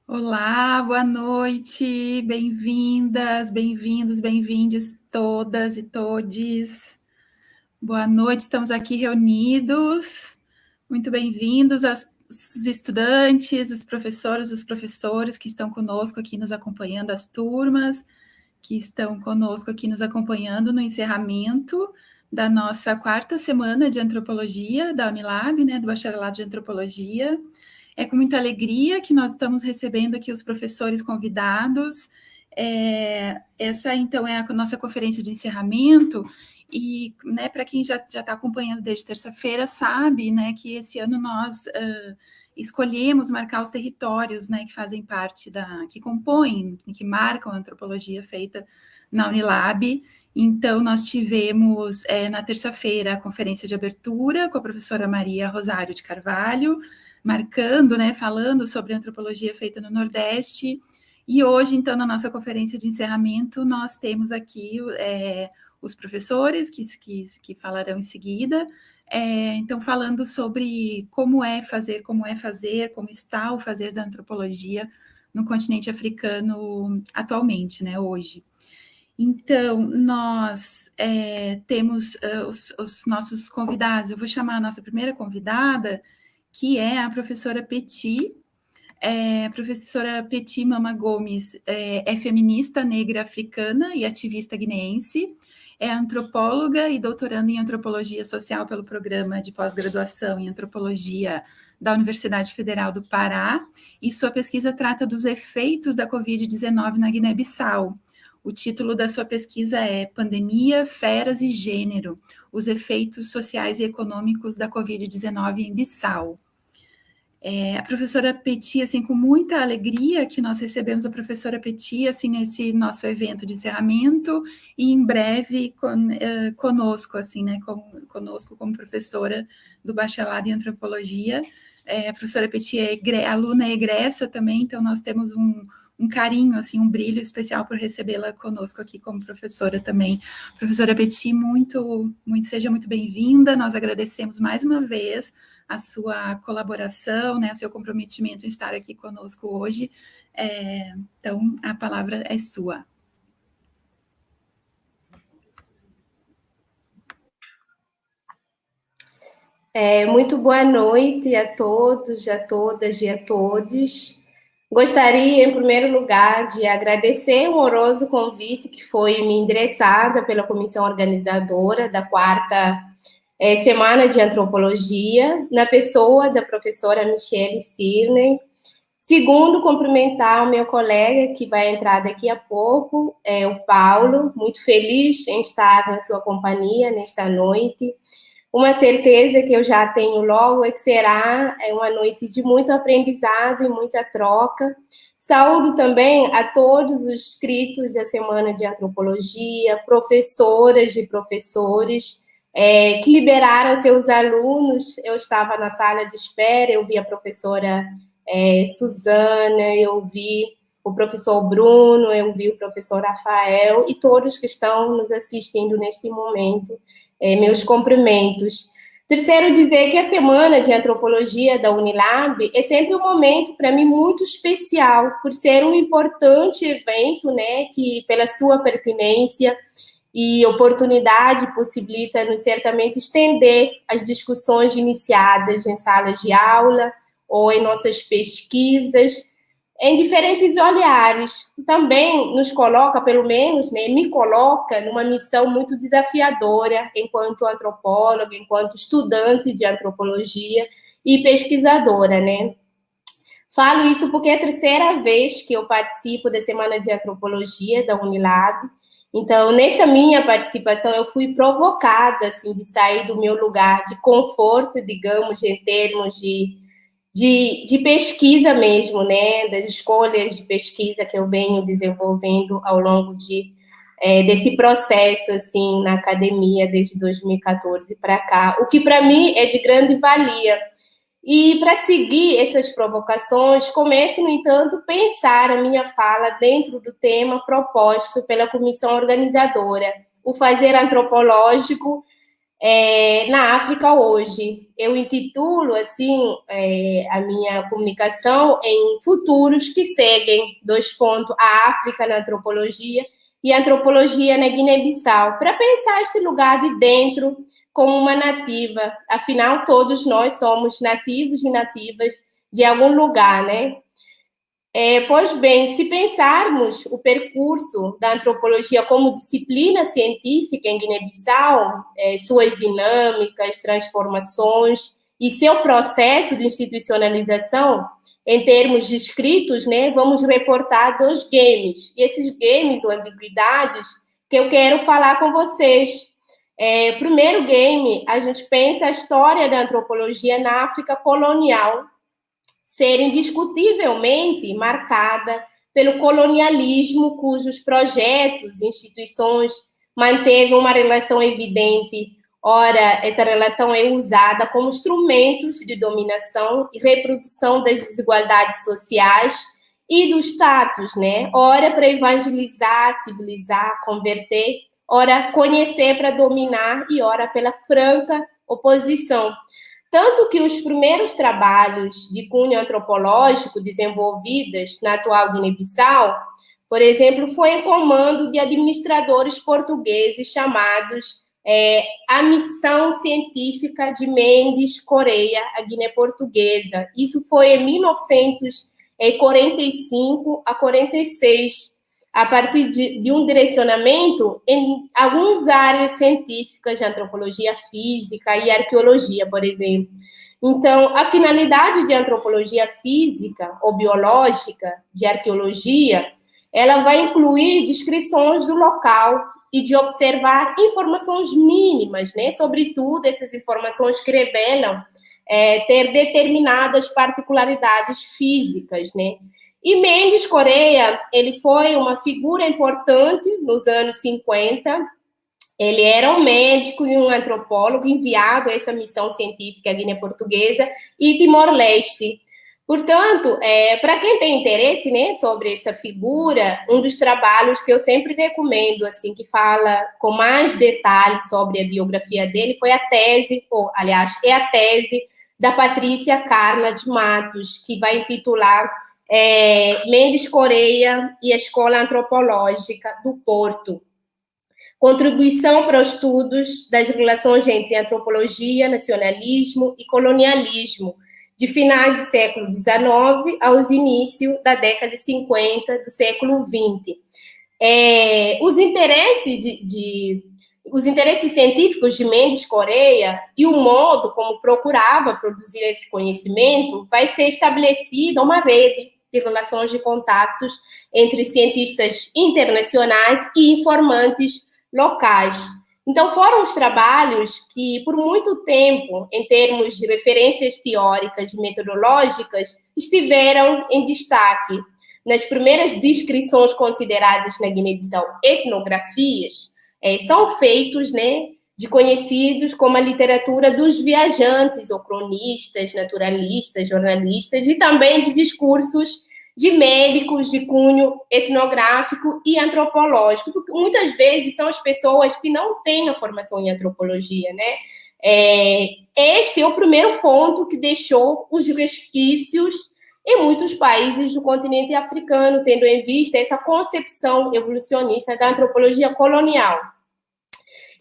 Olá, boa noite, bem-vindas, bem-vindos, bem-vindes todas e todes. Boa noite, estamos aqui reunidos. Muito bem-vindos os estudantes, os professores que estão conosco aqui nos acompanhando, as turmas que estão conosco aqui nos acompanhando no encerramento da nossa quarta semana de antropologia da Unilab, né, do Bacharelado de Antropologia. É com muita alegria que nós estamos recebendo aqui os professores convidados. Essa, então, é a nossa conferência de encerramento, e, né, para quem já está acompanhando desde terça-feira, sabe, né, que esse ano nós escolhemos marcar os territórios, né, que fazem parte que compõem, que marcam a antropologia feita na Unilab. Então, nós tivemos na terça-feira a conferência de abertura com a professora Maria Rosário de Carvalho, marcando, né, falando sobre a antropologia feita no Nordeste. E hoje, então, na nossa conferência de encerramento, nós temos aqui os professores que falarão em seguida, então, falando sobre como está o fazer da antropologia no continente africano atualmente, né, hoje. Então, nós temos os nossos convidados. Eu vou chamar a nossa primeira convidada, que é a professora Peti. A professora Peti Mama Gomes é feminista negra africana e ativista guineense, é antropóloga e doutoranda em antropologia social pelo programa de pós-graduação em antropologia da Universidade Federal do Pará, e sua pesquisa trata dos efeitos da Covid-19 na Guiné-Bissau. O título da sua pesquisa é Pandemia, Feras e Gênero, os efeitos sociais e econômicos da Covid-19 em Bissau. A professora Peti, assim, com muita alegria que nós recebemos a professora Peti, assim, nesse nosso evento de encerramento, e em breve conosco, assim, né, conosco como professora do bacharelado em antropologia. A professora Peti é aluna egressa também, então nós temos um carinho, assim, um brilho especial por recebê-la conosco aqui como professora também. Professora Peti, seja muito bem-vinda, nós agradecemos mais uma vez a sua colaboração, né, o seu comprometimento em estar aqui conosco hoje. Então, a palavra é sua. Muito boa noite a todos, a todas e a todos. Gostaria, em primeiro lugar, de agradecer o honroso convite que foi me endereçada pela comissão organizadora da quarta Semana de Antropologia, na pessoa da professora Michele Cirne. Segundo, cumprimentar o meu colega, que vai entrar daqui a pouco, o Paulo, muito feliz em estar na sua companhia nesta noite. Uma certeza que eu já tenho logo é que será uma noite de muito aprendizado e muita troca. Saúdo também a todos os inscritos da Semana de Antropologia, professoras e professores que liberaram seus alunos. Eu estava na sala de espera, eu vi a professora Suzana, eu vi o professor Bruno, eu vi o professor Rafael e todos que estão nos assistindo neste momento. Meus cumprimentos. Terceiro, dizer que a Semana de Antropologia da Unilab é sempre um momento, para mim, muito especial, por ser um importante evento, né, que, pela sua pertinência e oportunidade, possibilita-nos certamente estender as discussões iniciadas em salas de aula ou em nossas pesquisas, em diferentes olhares. Também nos coloca, pelo menos, né, me coloca numa missão muito desafiadora enquanto antropóloga, enquanto estudante de antropologia e pesquisadora, né? Falo isso porque é a terceira vez que eu participo da Semana de Antropologia da Unilab. Então, nessa minha participação, eu fui provocada, assim, de sair do meu lugar de conforto, digamos, em termos de pesquisa mesmo, né, das escolhas de pesquisa que eu venho desenvolvendo ao longo desse processo, assim, na academia desde 2014 para cá, o que para mim é de grande valia. E para seguir essas provocações, comece, no entanto, a pensar a minha fala dentro do tema proposto pela comissão organizadora, o fazer antropológico na África hoje. Eu intitulo, assim, a minha comunicação em Futuros que seguem, a África na antropologia e a antropologia na Guiné-Bissau, para pensar este lugar de dentro como uma nativa. Afinal, todos nós somos nativos e nativas de algum lugar, né? Pois bem, se pensarmos o percurso da antropologia como disciplina científica em Guiné-Bissau, suas dinâmicas, transformações e seu processo de institucionalização, em termos de escritos, né, vamos reportar 2 games. E esses games ou ambiguidades que eu quero falar com vocês. Primeiro game, a gente pensa a história da antropologia na África colonial, ser indiscutivelmente marcada pelo colonialismo, cujos projetos e instituições manteve uma relação evidente. Ora, essa relação é usada como instrumentos de dominação e reprodução das desigualdades sociais e do status, né? Ora, para evangelizar, civilizar, converter, ora, conhecer para dominar e ora, pela franca oposição. Tanto que os primeiros trabalhos de cunho antropológico desenvolvidos na atual Guiné-Bissau, por exemplo, foi em comando de administradores portugueses chamados a Missão Científica de Mendes Correia, a Guiné Portuguesa. Isso foi em 1945 a 46, a partir de um direcionamento em algumas áreas científicas de antropologia física e arqueologia, por exemplo. Então, a finalidade de antropologia física ou biológica, de arqueologia, ela vai incluir descrições do local e de observar informações mínimas, né? Sobretudo essas informações que revelam ter determinadas particularidades físicas, né? E Mendes Correia, ele foi uma figura importante nos anos 50. Ele era um médico e um antropólogo enviado a essa missão científica Guiné Portuguesa e Timor-Leste. Portanto, para quem tem interesse, né, sobre essa figura, um dos trabalhos que eu sempre recomendo, assim, que fala com mais detalhes sobre a biografia dele, foi a tese, é a tese da Patrícia Carla de Matos, que vai intitular Mendes Correia e a Escola Antropológica do Porto. Contribuição para os estudos das relações entre antropologia, nacionalismo e colonialismo, de finais do século XIX aos inícios da década de 50 do século XX. Os interesses científicos de Mendes Correia e o modo como procurava produzir esse conhecimento vai ser estabelecida uma rede de relações de contatos entre cientistas internacionais e informantes locais. Então, foram os trabalhos que, por muito tempo, em termos de referências teóricas e metodológicas, estiveram em destaque. Nas primeiras descrições consideradas na Guiné-Bissau etnografias, são feitos, né, de conhecidos como a literatura dos viajantes, ou cronistas, naturalistas, jornalistas, e também de discursos de médicos de cunho etnográfico e antropológico, porque muitas vezes são as pessoas que não têm a formação em antropologia, né? Este é o primeiro ponto que deixou os resquícios em muitos países do continente africano, tendo em vista essa concepção evolucionista da antropologia colonial.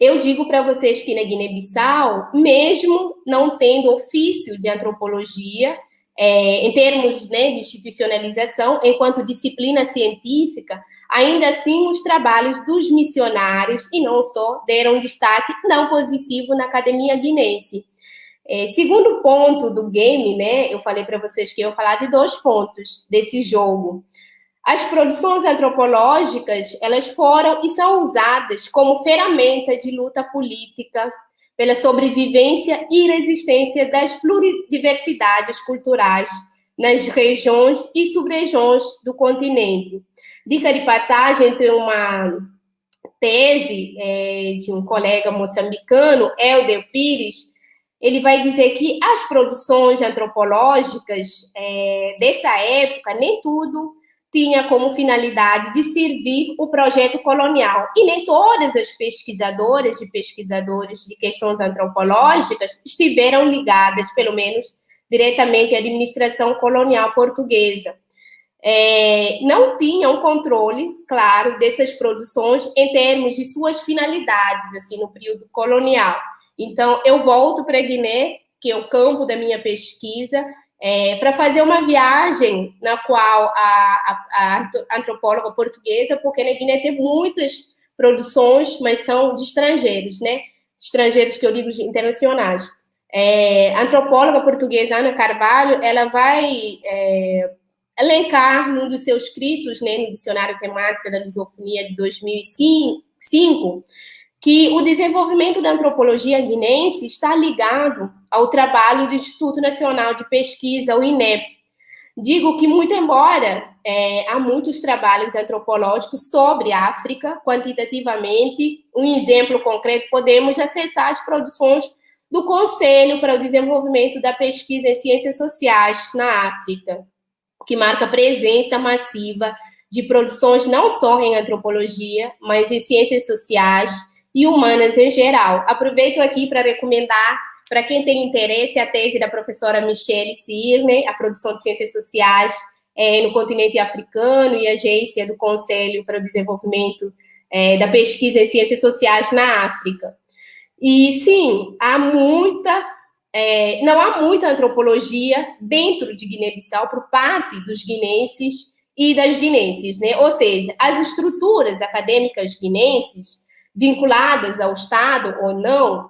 Eu digo para vocês que na Guiné-Bissau, mesmo não tendo ofício de antropologia, em termos, né, de institucionalização, enquanto disciplina científica, ainda assim os trabalhos dos missionários, e não só, deram destaque não positivo na academia guinense. Segundo ponto do game, né, eu falei para vocês que eu ia falar de 2 pontos desse jogo. As produções antropológicas, elas foram e são usadas como ferramenta de luta política pela sobrevivência e resistência das pluridiversidades culturais nas regiões e sub-regiões do continente. Dica de passagem, tem uma tese de um colega moçambicano, Helder Pires. Ele vai dizer que as produções antropológicas dessa época, nem tudo tinha como finalidade de servir o projeto colonial. E nem todas as pesquisadoras e pesquisadores de questões antropológicas estiveram ligadas, pelo menos diretamente, à administração colonial portuguesa. Não tinham controle, claro, dessas produções em termos de suas finalidades, assim, no período colonial. Então, eu volto para Guiné, que é o campo da minha pesquisa, para fazer uma viagem na qual a antropóloga portuguesa, porque na Guiné tem muitas produções, mas são de estrangeiros, né? Estrangeiros que eu digo internacionais. A antropóloga portuguesa Ana Carvalho, ela vai elencar num dos seus escritos, né, no Dicionário Temático da Lusofonia de 2005, que o desenvolvimento da antropologia guinense está ligado ao trabalho do Instituto Nacional de Pesquisa, o INEP. Digo que, muito embora há muitos trabalhos antropológicos sobre a África, quantitativamente, um exemplo concreto, podemos acessar as produções do Conselho para o Desenvolvimento da Pesquisa em Ciências Sociais na África, que marca presença massiva de produções não só em antropologia, mas em ciências sociais e humanas em geral. Aproveito aqui para recomendar, para quem tem interesse, a tese da professora Michele Cirne, a produção de ciências sociais no continente africano e a agência do Conselho para o Desenvolvimento da Pesquisa em Ciências Sociais na África. E, sim, não há muita antropologia dentro de Guiné-Bissau por parte dos guinenses e das guinenses, né? Ou seja, as estruturas acadêmicas guinenses vinculadas ao Estado ou não,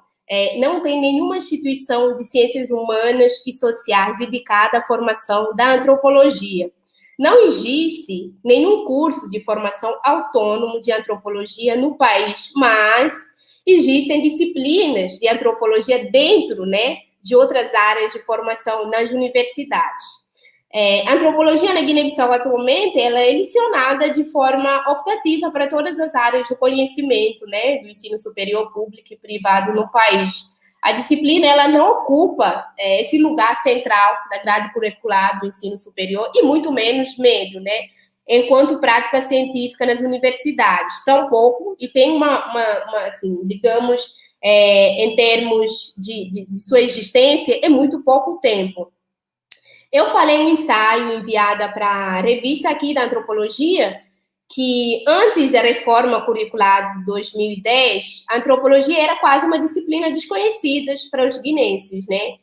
não tem nenhuma instituição de ciências humanas e sociais dedicada à formação da antropologia. Não existe nenhum curso de formação autônomo de antropologia no país, mas existem disciplinas de antropologia dentro, né, de outras áreas de formação nas universidades. A antropologia na Guiné-Bissau atualmente ela é licionada de forma optativa para todas as áreas do conhecimento, né, do ensino superior público e privado no país. A disciplina ela não ocupa esse lugar central da grade curricular do ensino superior e muito menos médio, né, enquanto prática científica nas universidades. Tampouco, e tem assim, digamos, em termos de sua existência, é muito pouco tempo. Eu falei um ensaio enviado para a revista aqui da Antropologia, que antes da reforma curricular de 2010, a antropologia era quase uma disciplina desconhecida para os guinenses, né?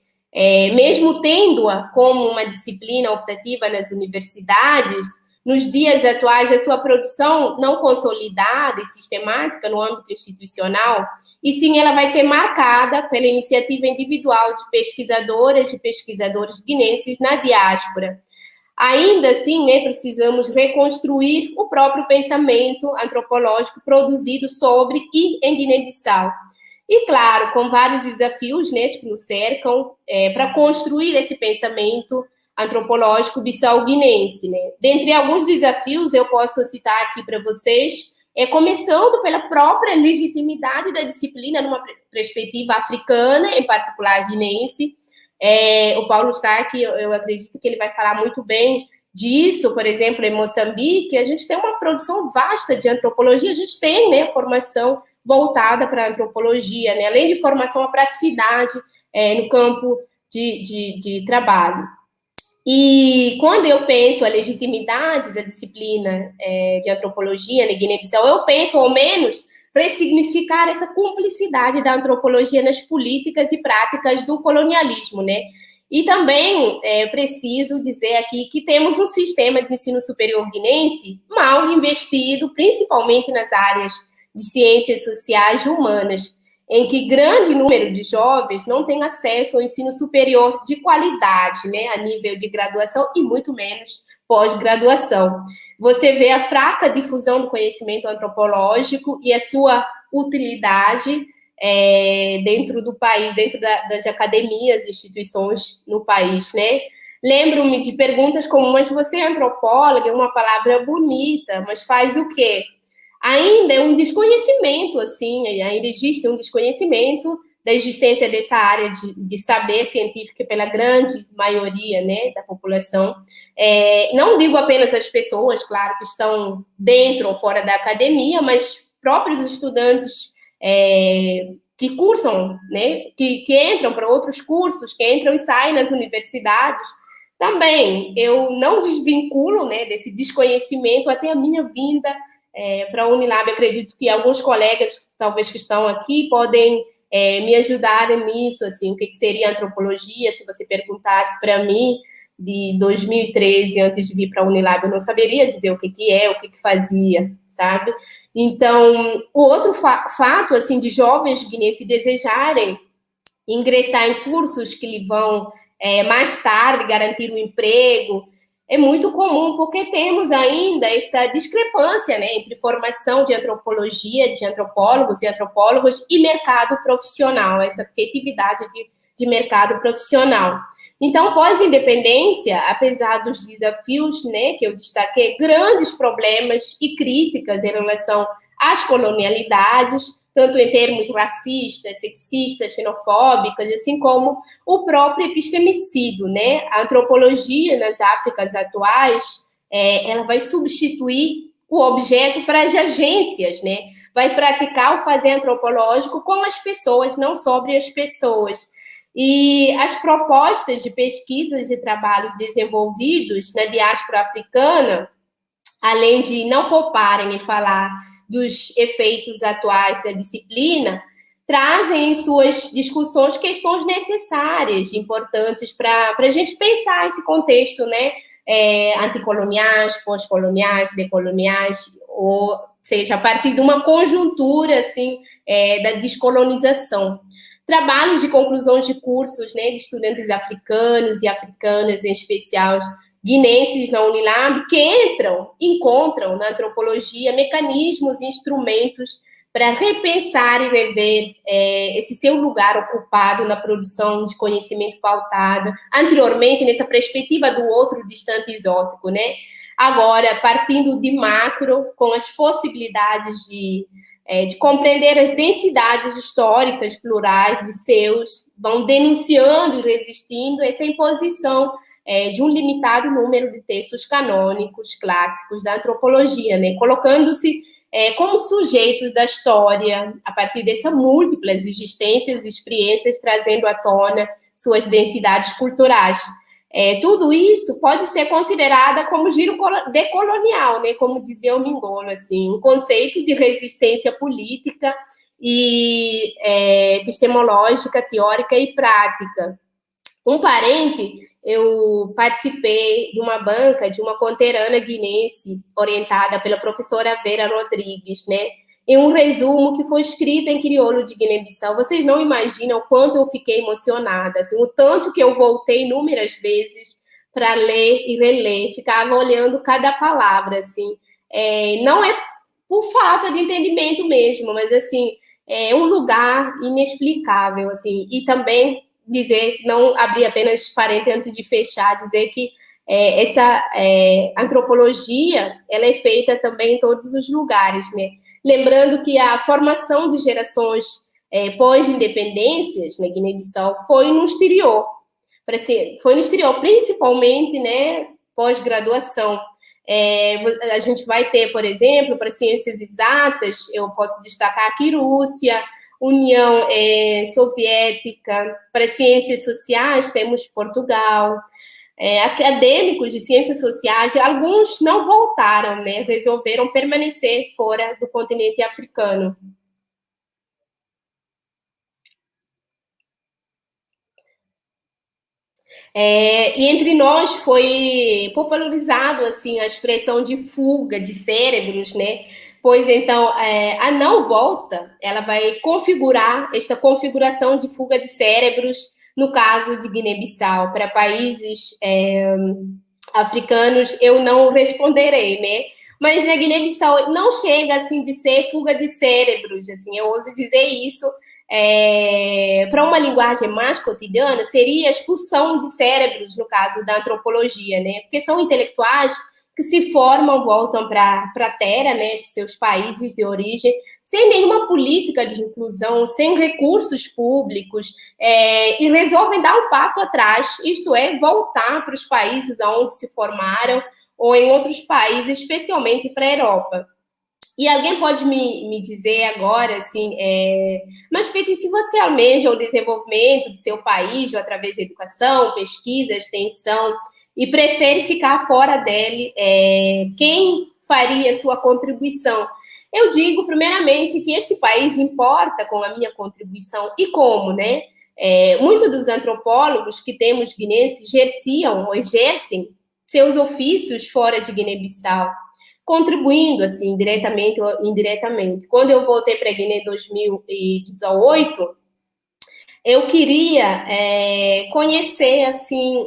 Mesmo tendo-a como uma disciplina optativa nas universidades, nos dias atuais, a sua produção não consolidada e sistemática no âmbito institucional, e sim ela vai ser marcada pela iniciativa individual de pesquisadoras e pesquisadores guinenses na diáspora. Ainda assim, né, precisamos reconstruir o próprio pensamento antropológico produzido sobre e em Guiné-Bissau. E, claro, com vários desafios, né, que nos cercam para construir esse pensamento antropológico bissau-guinense, né? Dentre alguns desafios, eu posso citar aqui para vocês, começando pela própria legitimidade da disciplina numa perspectiva africana, em particular guinense. O Paulo Stark, eu acredito que ele vai falar muito bem disso. Por exemplo, em Moçambique, a gente tem uma produção vasta de antropologia, a gente tem, né, formação voltada para a antropologia, né, além de formação à praticidade no campo de trabalho. E quando eu penso a legitimidade da disciplina de antropologia na Guiné-Bissau, eu penso, ao menos, ressignificar essa cumplicidade da antropologia nas políticas e práticas do colonialismo, né? E também preciso dizer aqui que temos um sistema de ensino superior guinense mal investido, principalmente nas áreas de ciências sociais e humanas, em que grande número de jovens não tem acesso ao ensino superior de qualidade, né, a nível de graduação e muito menos pós-graduação. Você vê a fraca difusão do conhecimento antropológico e a sua utilidade dentro do país, dentro das academias e instituições no país, né? Lembro-me de perguntas como, mas você é antropóloga, é uma palavra bonita, mas faz o quê? Ainda é um desconhecimento, assim, ainda existe um desconhecimento da existência dessa área de saber científico pela grande maioria, né, da população. Não digo apenas as pessoas, claro, que estão dentro ou fora da academia, mas próprios estudantes que cursam, né, que entram para outros cursos, que entram e saem nas universidades. Também, eu não desvinculo, né, desse desconhecimento até a minha vinda para a Unilab. Acredito que alguns colegas, talvez que estão aqui, podem me ajudarem nisso, assim, o que seria antropologia. Se você perguntasse para mim, de 2013, antes de vir para a Unilab, eu não saberia dizer o que é, o que fazia, sabe? Então, o outro fato, assim, de jovens guineenses desejarem ingressar em cursos que lhe vão mais tarde garantir um emprego, é muito comum, porque temos ainda esta discrepância, né, entre formação de antropologia, de antropólogos e antropólogos, e mercado profissional, essa efetividade de mercado profissional. Então, pós-independência, apesar dos desafios, né, que eu destaquei, grandes problemas e críticas em relação às colonialidades, tanto em termos racistas, sexistas, xenofóbicas, assim como o próprio epistemicídio, né? A antropologia nas Áfricas atuais, ela vai substituir o objeto para as agências, né? Vai praticar o fazer antropológico com as pessoas, não sobre as pessoas. E as propostas de pesquisas e trabalhos desenvolvidos na diáspora africana, além de não pouparem em falar dos efeitos atuais da disciplina, trazem em suas discussões questões necessárias, importantes para a gente pensar esse contexto, né? Anticoloniais, pós-coloniais, decoloniais, ou seja, a partir de uma conjuntura assim, da descolonização. Trabalhos de conclusões de cursos, né, de estudantes africanos e africanas, em especial guineenses na Unilab, que encontram na antropologia mecanismos e instrumentos para repensar e rever esse seu lugar ocupado na produção de conhecimento pautado, anteriormente nessa perspectiva do outro distante exótico, né? Agora, partindo de macro, com as possibilidades de compreender as densidades históricas plurais de seus, vão denunciando e resistindo essa imposição de um limitado número de textos canônicos, clássicos da antropologia, né? Colocando-se como sujeitos da história, a partir dessas múltiplas existências e experiências, trazendo à tona suas densidades culturais. Tudo isso pode ser considerada como giro decolonial, né? Como dizia o Mingolo, assim, um conceito de resistência política e epistemológica, teórica e prática. Um parente, eu participei de uma banca de uma conterrânea guinense orientada pela professora Vera Rodrigues, né? Em um resumo que foi escrito em crioulo de Guiné-Bissau. Vocês não imaginam o quanto eu fiquei emocionada, assim, o tanto que eu voltei inúmeras vezes para ler e reler, ficava olhando cada palavra, assim. Não é por falta de entendimento mesmo, mas, assim, é um lugar inexplicável, assim, e também dizer, não abrir apenas parênteses antes de fechar, dizer que essa antropologia, ela é feita também em todos os lugares, né? Lembrando que a formação de gerações pós-independências na Guiné-Bissau foi no exterior, principalmente, né, pós-graduação. A gente vai ter, por exemplo, para ciências exatas, eu posso destacar aqui Rússia, União Soviética. Para ciências sociais, temos Portugal. Acadêmicos de ciências sociais, alguns não voltaram, né? Resolveram permanecer fora do continente africano. E entre nós foi popularizado assim a expressão de fuga de cérebros, né? Pois então a não volta, ela vai configurar esta configuração de fuga de cérebros no caso de Guiné-Bissau. Para países africanos eu não responderei, né? Mas na Guiné-Bissau não chega assim de ser fuga de cérebros, assim, eu ouso dizer isso. Para uma linguagem mais cotidiana, seria a expulsão de cérebros, no caso da antropologia, né? Porque são intelectuais que se formam, voltam para a terra, né, para seus países de origem, sem nenhuma política de inclusão, sem recursos públicos, e resolvem dar um passo atrás, isto é, voltar para os países onde se formaram, ou em outros países, especialmente para a Europa. E alguém pode me dizer agora, assim, mas, Peti, se você almeja o desenvolvimento do seu país, ou através da educação, pesquisa, extensão, e prefere ficar fora dele, quem faria sua contribuição? Eu digo, primeiramente, que este país importa com a minha contribuição. E como, né? Muitos dos antropólogos que temos guineenses exercem seus ofícios fora de Guiné-Bissau, contribuindo, assim, diretamente ou indiretamente. Quando eu voltei para a Guiné em 2018, eu queria conhecer, assim,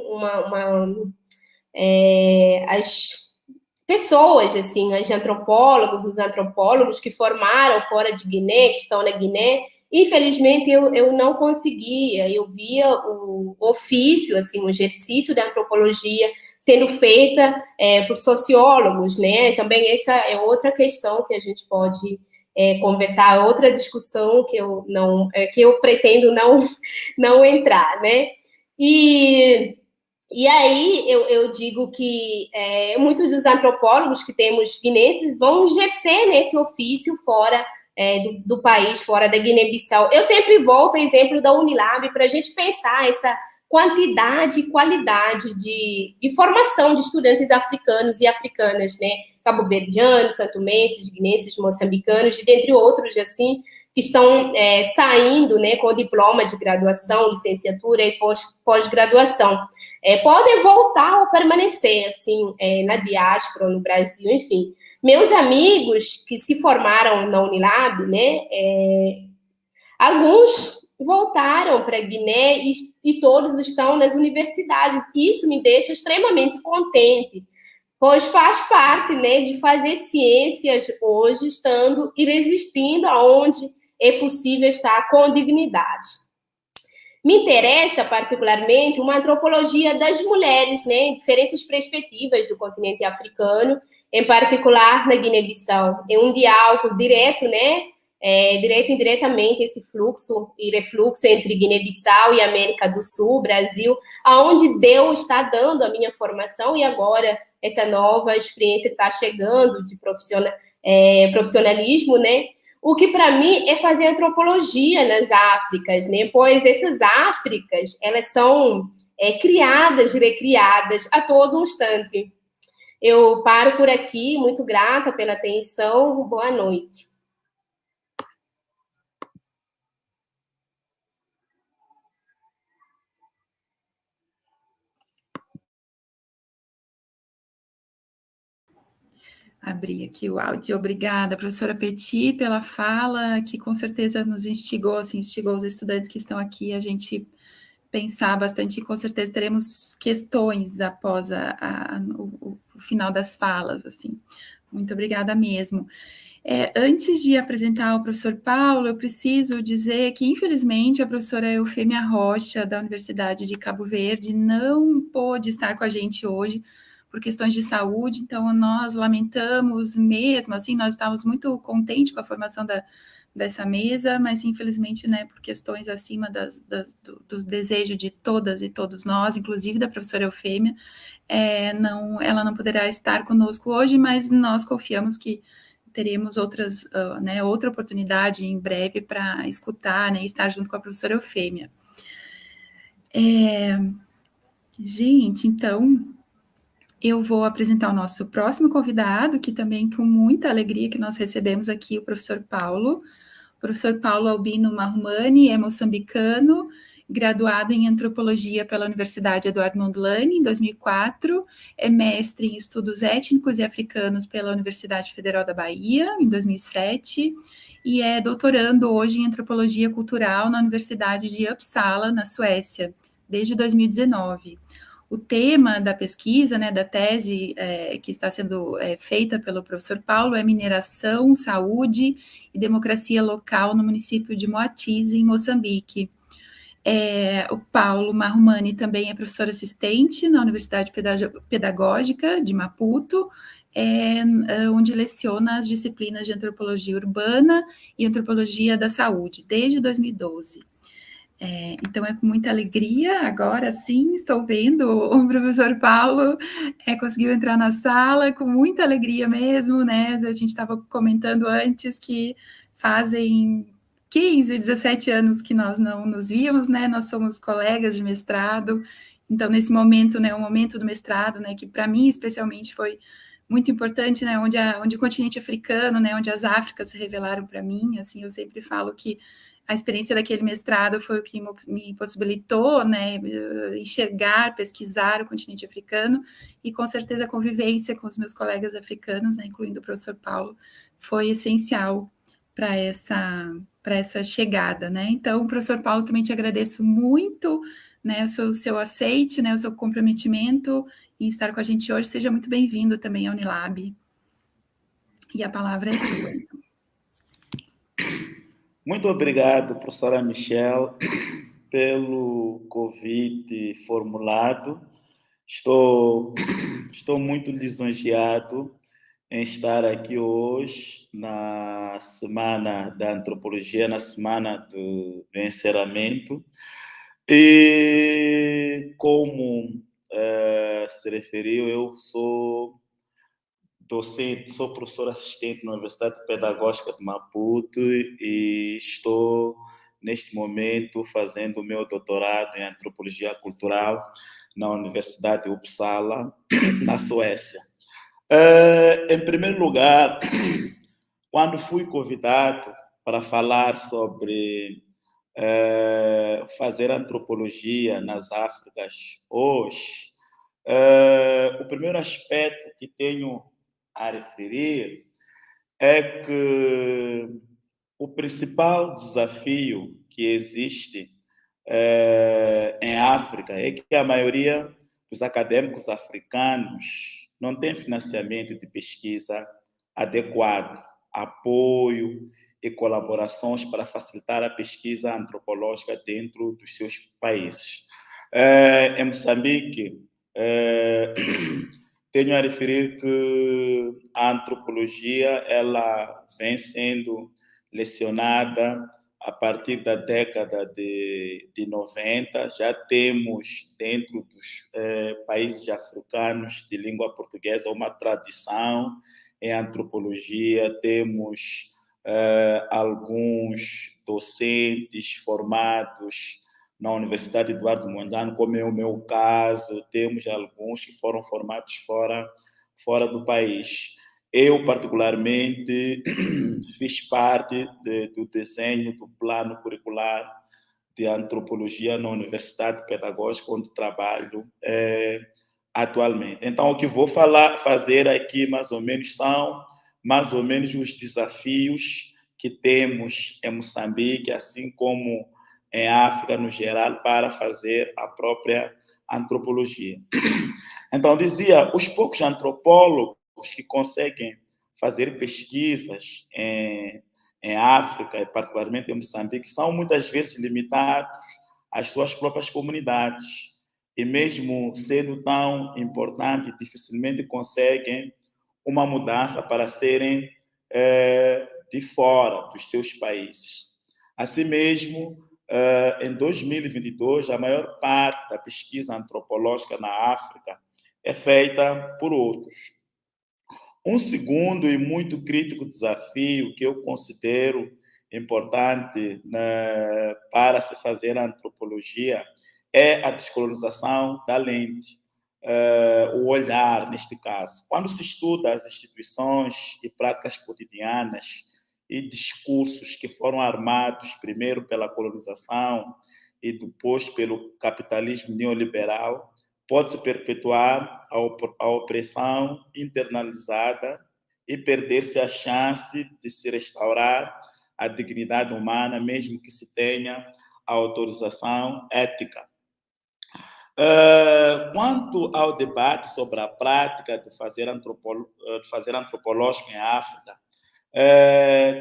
as pessoas, assim, os antropólogos que formaram fora de Guiné, que estão na Guiné. Infelizmente, eu não conseguia. Eu via o ofício, assim, o exercício da antropologia sendo feita por sociólogos, né? Também essa é outra questão que a gente pode conversar, outra discussão que eu pretendo não entrar, né? E aí eu digo que muitos dos antropólogos que temos guinenses vão exercer nesse ofício fora do país, fora da Guiné-Bissau. Eu sempre volto ao exemplo da Unilab para a gente pensar essa quantidade e qualidade de formação de estudantes africanos e africanas, né? Cabo-verdianos, santomenses, guinenses, moçambicanos, e dentre outros, assim, que estão saindo, né, com diploma de graduação, licenciatura e pós-graduação. Podem voltar ou permanecer, assim, na diáspora, no Brasil, enfim. Meus amigos que se formaram na Unilab, né, alguns voltaram para a Guiné e todos estão nas universidades. Isso me deixa extremamente contente, pois faz parte, né, de fazer ciências hoje, estando e resistindo aonde é possível estar com dignidade. Me interessa particularmente uma antropologia das mulheres, né, em diferentes perspectivas do continente africano, em particular na Guiné-Bissau. É um diálogo direto, né, direto e indiretamente, esse fluxo e refluxo entre Guiné-Bissau e América do Sul, Brasil, aonde Deus está dando a minha formação e agora essa nova experiência que está chegando de profissionalismo, né? O que para mim é fazer antropologia nas Áfricas, né? Pois essas Áfricas, elas são criadas, recriadas a todo instante. Eu paro por aqui, muito grata pela atenção, boa noite. Abrir aqui o áudio. Obrigada, professora Peti, pela fala, que com certeza nos instigou, assim, instigou os estudantes que estão aqui a gente pensar bastante, e com certeza teremos questões após o final das falas, assim. Muito obrigada mesmo. Antes de apresentar o professor Paulo, eu preciso dizer que, infelizmente, a professora Eufêmia Rocha, da Universidade de Cabo Verde, não pôde estar com a gente hoje, por questões de saúde, então nós lamentamos mesmo, assim, nós estávamos muito contentes com a formação dessa mesa, mas infelizmente, né, por questões acima do desejo de todas e todos nós, inclusive da professora Eufêmia, ela não poderá estar conosco hoje, mas nós confiamos que teremos outra oportunidade em breve para escutar, né, e estar junto com a professora Eufêmia. Gente, então, eu vou apresentar o nosso próximo convidado, que também com muita alegria que nós recebemos aqui, o professor Paulo. O professor Paulo Albino Marrumani é moçambicano, graduado em Antropologia pela Universidade Eduardo Mondlane, em 2004, é mestre em Estudos Étnicos e Africanos pela Universidade Federal da Bahia, em 2007, e é doutorando hoje em Antropologia Cultural na Universidade de Uppsala, na Suécia, desde 2019. O tema da pesquisa, né, da tese que está sendo feita pelo professor Paulo é mineração, saúde e democracia local no município de Moatize, em Moçambique. O Paulo Marrumani também é professor assistente na Universidade Pedagógica de Maputo, onde leciona as disciplinas de antropologia urbana e antropologia da saúde, desde 2012. Então, é com muita alegria, agora sim, estou vendo o professor Paulo conseguiu entrar na sala, com muita alegria mesmo, né? A gente estava comentando antes que fazem 15, 17 anos que nós não nos víamos, né? Nós somos colegas de mestrado, então, nesse momento, né, o momento do mestrado, né, que para mim, especialmente, foi muito importante, né, onde o continente africano, né, onde as Áfricas se revelaram para mim, assim, eu sempre falo que a experiência daquele mestrado foi o que me possibilitou, né, enxergar, pesquisar o continente africano, e com certeza a convivência com os meus colegas africanos, né, incluindo o professor Paulo, foi essencial para essa chegada, né? Então, professor Paulo, também te agradeço muito, né, o seu aceite, né, o seu comprometimento em estar com a gente hoje. Seja muito bem-vindo também à Unilab. E a palavra é sua. Muito obrigado, professora Michelle, pelo convite formulado. Estou muito lisonjeado em estar aqui hoje, na Semana da Antropologia, na Semana do encerramento. E, como se referiu, eu sou docente, sou professor assistente na Universidade Pedagógica de Maputo e estou, neste momento, fazendo o meu doutorado em Antropologia Cultural na Universidade de Uppsala, na Suécia. Em primeiro lugar, quando fui convidado para falar sobre fazer antropologia nas Áfricas hoje, o primeiro aspecto que tenho a referir é que o principal desafio que existe em África é que a maioria dos acadêmicos africanos não tem financiamento de pesquisa adequado, apoio e colaborações para facilitar a pesquisa antropológica dentro dos seus países. Em Moçambique, tenho a referir que a antropologia ela vem sendo lecionada a partir da década de 90. Já temos, dentro dos países africanos de língua portuguesa, uma tradição em antropologia. Temos alguns docentes formados na Universidade Eduardo Mondlane, como é o meu caso. Temos alguns que foram formados fora do país. Eu, particularmente, fiz parte do desenho do plano curricular de antropologia na Universidade Pedagógica, onde trabalho atualmente. Então, o que vou fazer aqui, mais ou menos, são os desafios que temos em Moçambique, assim como em África no geral, para fazer a própria antropologia. Então, dizia, os poucos antropólogos que conseguem fazer pesquisas em África, e particularmente em Moçambique, são muitas vezes limitados às suas próprias comunidades. E mesmo sendo tão importante, dificilmente conseguem uma mudança para serem de fora dos seus países. Assim mesmo, em 2022, a maior parte da pesquisa antropológica na África é feita por outros. Um segundo e muito crítico desafio que eu considero importante, né, para se fazer a antropologia é a descolonização da lente, o olhar, neste caso. Quando se estuda as instituições e práticas cotidianas e discursos que foram armados primeiro pela colonização e depois pelo capitalismo neoliberal, pode-se perpetuar a opressão internalizada e perder-se a chance de se restaurar a dignidade humana, mesmo que se tenha a autorização ética. Quanto ao debate sobre a prática de fazer antropológico em África,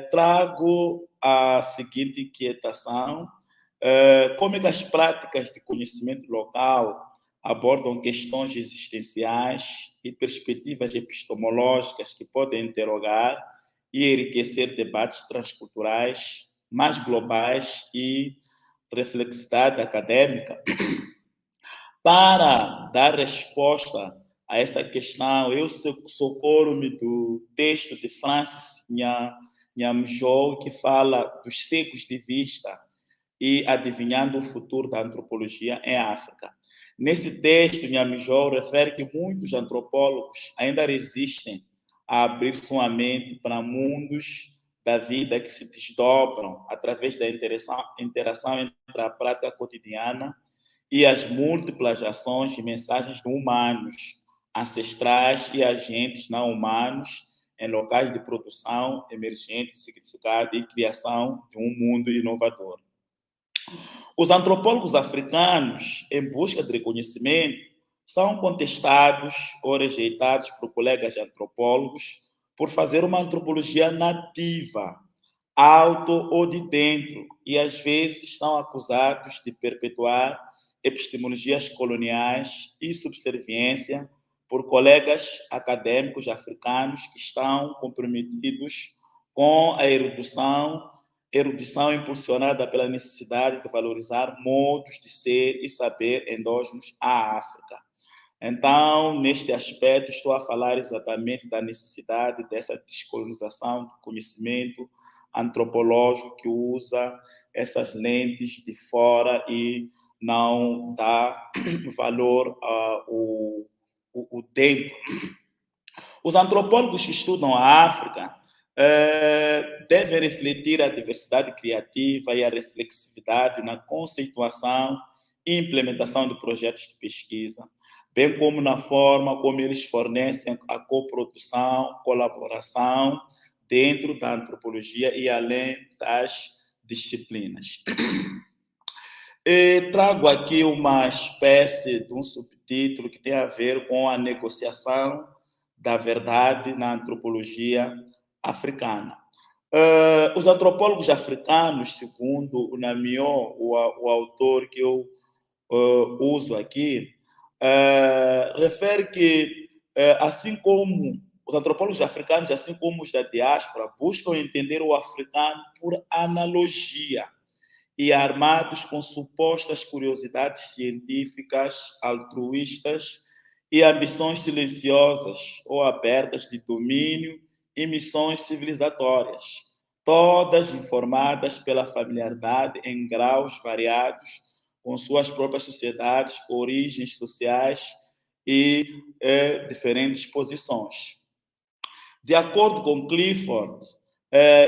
trago a seguinte inquietação, como é que as práticas de conhecimento local abordam questões existenciais e perspectivas epistemológicas que podem interrogar e enriquecer debates transculturais mais globais e reflexidade acadêmica. Para dar resposta a essa questão, eu socorro-me do texto de Francis Nyamjou, que fala dos cegos de vista e adivinhando o futuro da antropologia em África. Nesse texto, Nyamjou refere que muitos antropólogos ainda resistem a abrir sua mente para mundos da vida que se desdobram através da interação entre a prática cotidiana e as múltiplas ações e mensagens de humanos, ancestrais e agentes não humanos em locais de produção emergente, significado e criação de um mundo inovador. Os antropólogos africanos, em busca de reconhecimento, são contestados ou rejeitados por colegas antropólogos por fazer uma antropologia nativa, auto ou de dentro, e às vezes são acusados de perpetuar epistemologias coloniais e subserviência por colegas acadêmicos africanos que estão comprometidos com a erudição impulsionada pela necessidade de valorizar modos de ser e saber endógenos à África. Então, neste aspecto, estou a falar exatamente da necessidade dessa descolonização do conhecimento antropológico que usa essas lentes de fora e não dá valor ao dentro. Os antropólogos que estudam a África devem refletir a diversidade criativa e a reflexividade na conceituação e implementação de projetos de pesquisa, bem como na forma como eles fornecem a coprodução, colaboração dentro da antropologia e além das disciplinas. Trago aqui uma espécie de um subtítulo que tem a ver com a negociação da verdade na antropologia africana. Os antropólogos africanos, segundo o Namion, o autor que eu uso aqui, refere que, assim como os antropólogos africanos, assim como os da diáspora, buscam entender o africano por analogia e armados com supostas curiosidades científicas, altruístas e ambições silenciosas ou abertas de domínio e missões civilizatórias, todas informadas pela familiaridade em graus variados com suas próprias sociedades, origens sociais e diferentes posições. De acordo com Clifford,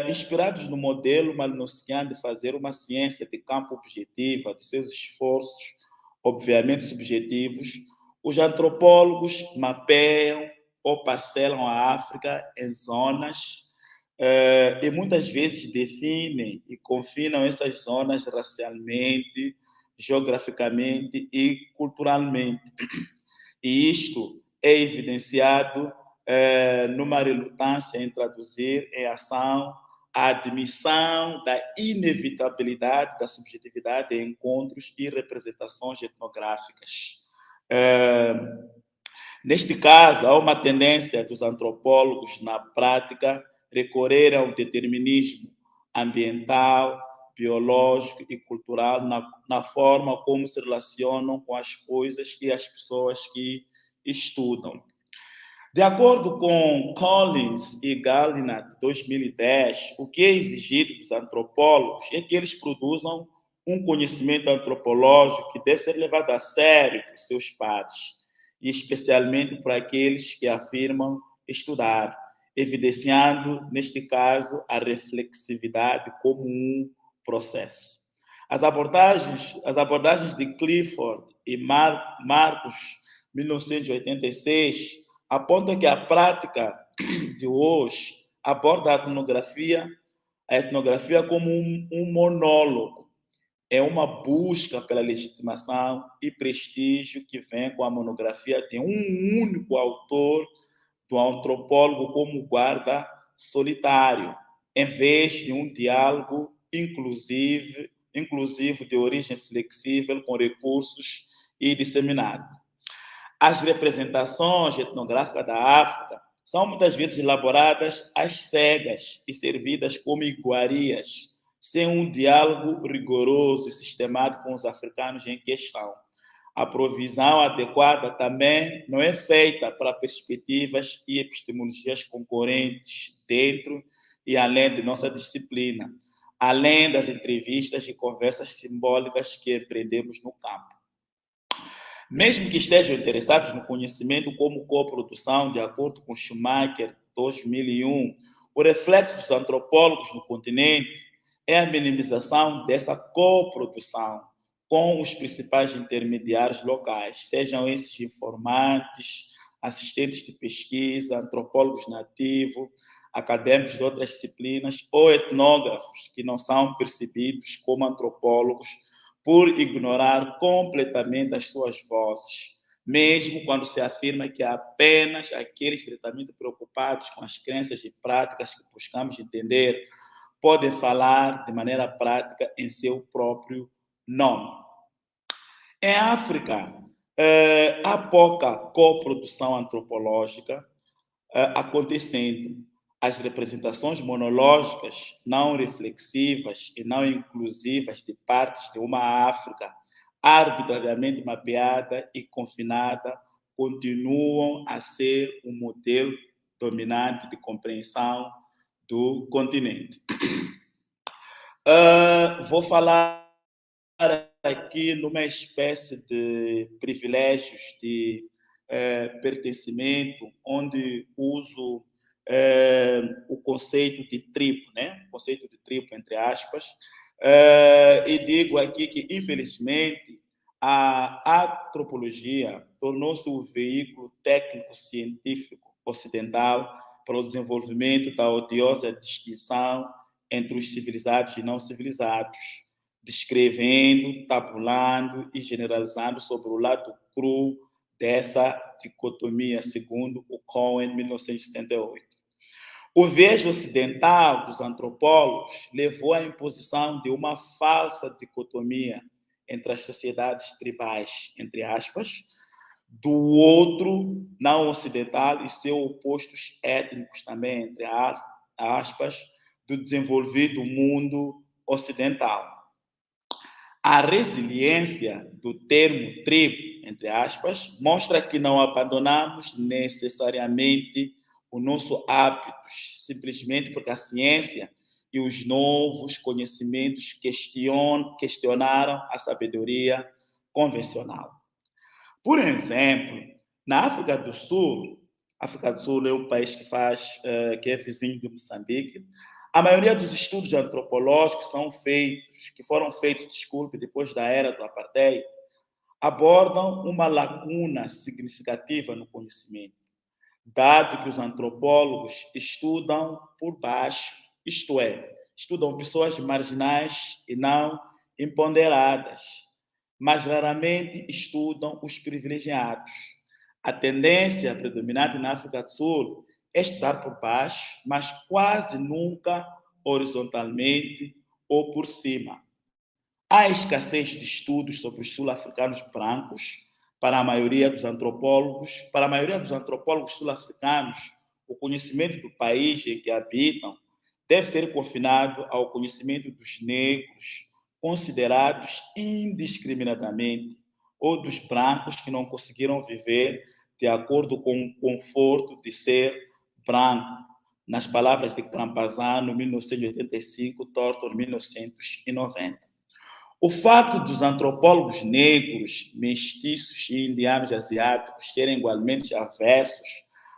inspirados no modelo malnussian de fazer uma ciência de campo objetiva, de seus esforços, obviamente subjetivos, os antropólogos mapeiam ou parcelam a África em zonas e muitas vezes definem e confinam essas zonas racialmente, geograficamente e culturalmente. E isto é evidenciado numa relutância em traduzir em ação a admissão da inevitabilidade da subjetividade em encontros e representações etnográficas. Neste caso, há uma tendência dos antropólogos, na prática, recorrer ao determinismo ambiental, biológico e cultural na forma como se relacionam com as coisas e as pessoas que estudam. De acordo com Collins e Gallinat, 2010, o que é exigido dos antropólogos é que eles produzam um conhecimento antropológico que deve ser levado a sério por seus pares, e especialmente por aqueles que afirmam estudar, evidenciando, neste caso, a reflexividade como um processo. As abordagens de Clifford e Marcos, 1986, apontam que a prática de hoje aborda a etnografia como um monólogo. É uma busca pela legitimação e prestígio que vem com a monografia de um único autor, do antropólogo como guarda solitário, em vez de um diálogo inclusivo, de origem flexível, com recursos e disseminado. As representações etnográficas da África são muitas vezes elaboradas às cegas e servidas como iguarias, sem um diálogo rigoroso e sistemático com os africanos em questão. A provisão adequada também não é feita para perspectivas e epistemologias concorrentes dentro e além de nossa disciplina, além das entrevistas e conversas simbólicas que empreendemos no campo. Mesmo que estejam interessados no conhecimento como coprodução, de acordo com Schumacher, 2001, o reflexo dos antropólogos no continente é a minimização dessa coprodução com os principais intermediários locais, sejam esses informantes, assistentes de pesquisa, antropólogos nativos, acadêmicos de outras disciplinas ou etnógrafos que não são percebidos como antropólogos por ignorar completamente as suas vozes, mesmo quando se afirma que apenas aqueles diretamente preocupados com as crenças e práticas que buscamos entender podem falar de maneira prática em seu próprio nome. Em África, há pouca coprodução antropológica acontecendo. As representações monológicas, não reflexivas e não inclusivas de partes de uma África arbitrariamente mapeada e confinada continuam a ser um modelo dominante de compreensão do continente. Vou falar aqui numa espécie de privilégios de pertencimento, onde uso o conceito de tribo, né? O conceito de tribo, entre aspas, e digo aqui que, infelizmente, a antropologia tornou-se o veículo técnico-científico ocidental para o desenvolvimento da odiosa distinção entre os civilizados e não civilizados, descrevendo, tabulando e generalizando sobre o lado cru dessa dicotomia, segundo o Cohen, 1978. O vejo ocidental dos antropólogos levou à imposição de uma falsa dicotomia entre as sociedades tribais, entre aspas, do outro não ocidental e seus opostos étnicos também, entre aspas, do desenvolvido mundo ocidental. A resiliência do termo tribo, entre aspas, mostra que não abandonamos necessariamente os nossos hábitos, simplesmente porque a ciência e os novos conhecimentos questionaram a sabedoria convencional. Por exemplo, na África do Sul é um país que é vizinho de Moçambique, a maioria dos estudos antropológicos que foram feitos, depois da era do apartheid, abordam uma lacuna significativa no conhecimento, dado que os antropólogos estudam por baixo, isto é, estudam pessoas marginais e não empoderadas, mas raramente estudam os privilegiados. A tendência predominante na África do Sul é estudar por baixo, mas quase nunca horizontalmente ou por cima. Há escassez de estudos sobre os sul-africanos brancos para a maioria dos antropólogos. Para a maioria dos antropólogos sul-africanos, o conhecimento do país em que habitam deve ser confinado ao conhecimento dos negros, considerados indiscriminadamente, ou dos brancos que não conseguiram viver de acordo com o conforto de ser branco, nas palavras de Krampazano, 1985, Thornton, 1990. O fato dos antropólogos negros, mestiços e indianos asiáticos serem igualmente avessos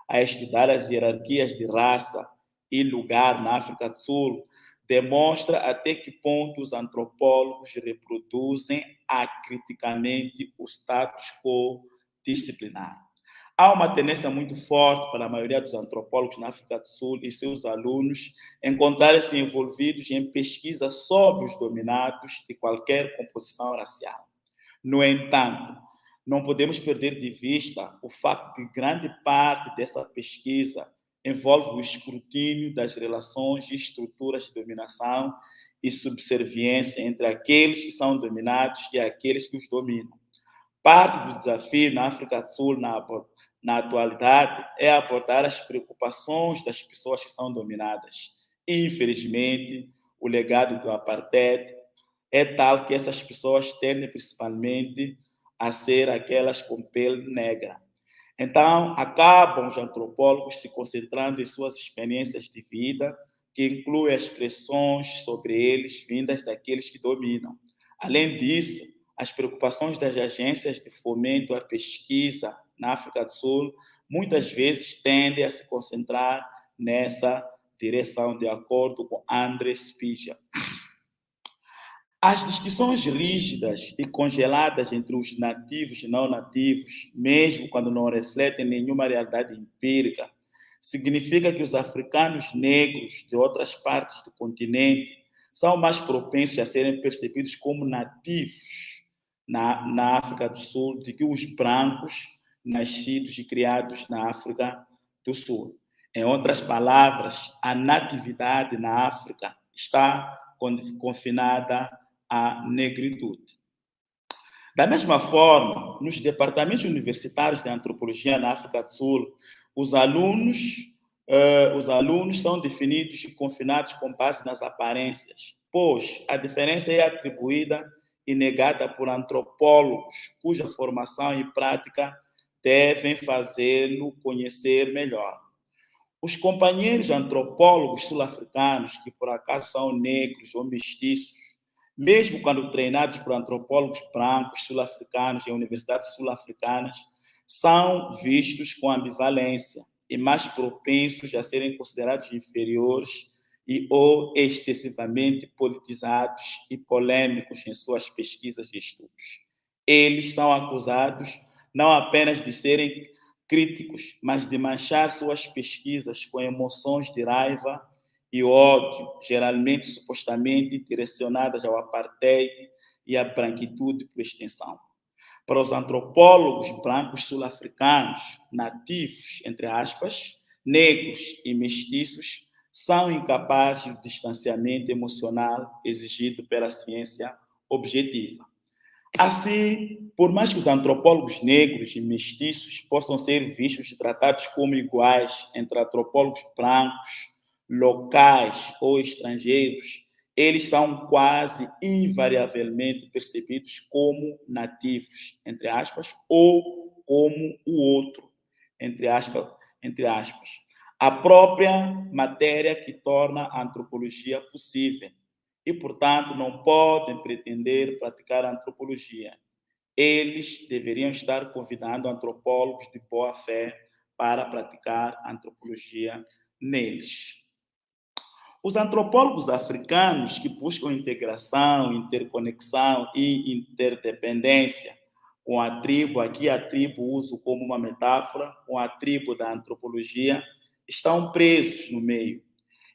a estudar as hierarquias de raça e lugar na África do Sul demonstra até que ponto os antropólogos reproduzem acriticamente o status quo disciplinar. Há uma tendência muito forte para a maioria dos antropólogos na África do Sul e seus alunos encontrarem-se envolvidos em pesquisa sobre os dominados de qualquer composição racial. No entanto, não podemos perder de vista o facto de que grande parte dessa pesquisa envolve o escrutínio das relações e estruturas de dominação e subserviência entre aqueles que são dominados e aqueles que os dominam. Parte do desafio na África do Sul, na atualidade, é abordar as preocupações das pessoas que são dominadas. Infelizmente, o legado do apartheid é tal que essas pessoas tendem principalmente a ser aquelas com pele negra. Então, acabam os antropólogos se concentrando em suas experiências de vida, que incluem as pressões sobre eles vindas daqueles que dominam. Além disso, as preocupações das agências de fomento à pesquisa na África do Sul muitas vezes tendem a se concentrar nessa direção, de acordo com André Spiegel. As distinções rígidas e congeladas entre os nativos e não nativos, mesmo quando não refletem nenhuma realidade empírica, significa que os africanos negros de outras partes do continente são mais propensos a serem percebidos como nativos na África do Sul do que os brancos nascidos e criados na África do Sul. Em outras palavras, a natividade na África está confinada à negritude. Da mesma forma, nos departamentos universitários de antropologia na África do Sul, os alunos são definidos e confinados com base nas aparências, pois a diferença é atribuída e negada por antropólogos, cuja formação e prática devem fazê-lo conhecer melhor. Os companheiros antropólogos sul-africanos, que por acaso são negros ou mestiços, mesmo quando treinados por antropólogos brancos sul-africanos em universidades sul-africanas, são vistos com ambivalência e mais propensos a serem considerados inferiores e ou excessivamente politizados e polêmicos em suas pesquisas e estudos. Eles são acusados não apenas de serem críticos, mas de manchar suas pesquisas com emoções de raiva e ódio, geralmente supostamente direcionadas ao apartheid e à branquitude por extensão. Para os antropólogos brancos sul-africanos, nativos, entre aspas, negros e mestiços, são incapazes do distanciamento emocional exigido pela ciência objetiva. Assim, por mais que os antropólogos negros e mestiços possam ser vistos e tratados como iguais entre antropólogos brancos, locais ou estrangeiros, eles são quase invariavelmente percebidos como nativos, entre aspas, ou como o outro, entre aspas. A própria matéria que torna a antropologia possível e, portanto, não podem pretender praticar a antropologia. Eles deveriam estar convidando antropólogos de boa fé para praticar a antropologia neles. Os antropólogos africanos que buscam integração, interconexão e interdependência com a tribo, aqui a tribo uso como uma metáfora, com a tribo da antropologia, estão presos no meio.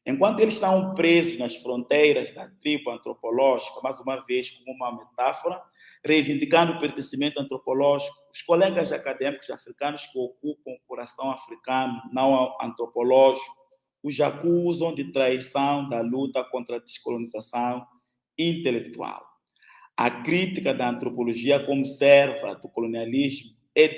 Enquanto eles estão presos nas fronteiras da tribo antropológica, mais uma vez como uma metáfora, reivindicando o pertencimento antropológico, os colegas acadêmicos africanos que ocupam o coração africano, não antropológico, os acusam de traição da luta contra a descolonização intelectual. A crítica da antropologia como serva do colonialismo é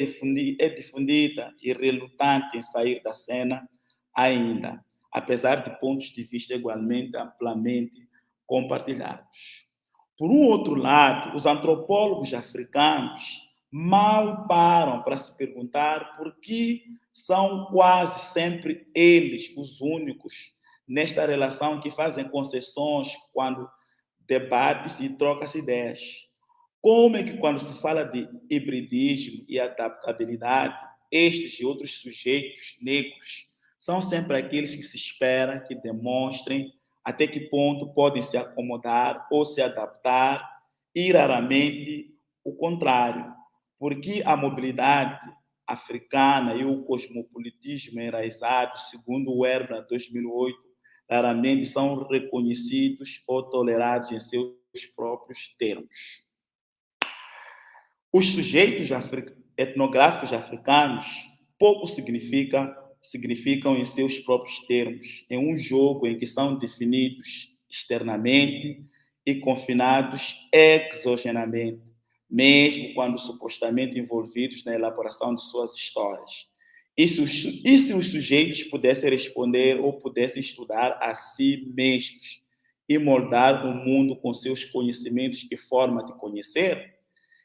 difundida e relutante em sair da cena ainda, apesar de pontos de vista igualmente amplamente compartilhados. Por um outro lado, os antropólogos africanos mal param para se perguntar por que são quase sempre eles os únicos nesta relação que fazem concessões quando debate-se e troca-se ideias. Como é que quando se fala de hibridismo e adaptabilidade, estes e outros sujeitos negros são sempre aqueles que se espera que demonstrem até que ponto podem se acomodar ou se adaptar, e raramente o contrário, porque a mobilidade africana e o cosmopolitismo enraizado, segundo o Erba 2008, raramente são reconhecidos ou tolerados em seus próprios termos. Os sujeitos etnográficos africanos pouco significam em seus próprios termos, em um jogo em que são definidos externamente e confinados exogenamente, mesmo quando supostamente envolvidos na elaboração de suas histórias. E se os sujeitos pudessem responder ou pudessem estudar a si mesmos e moldar o mundo com seus conhecimentos e forma de conhecer?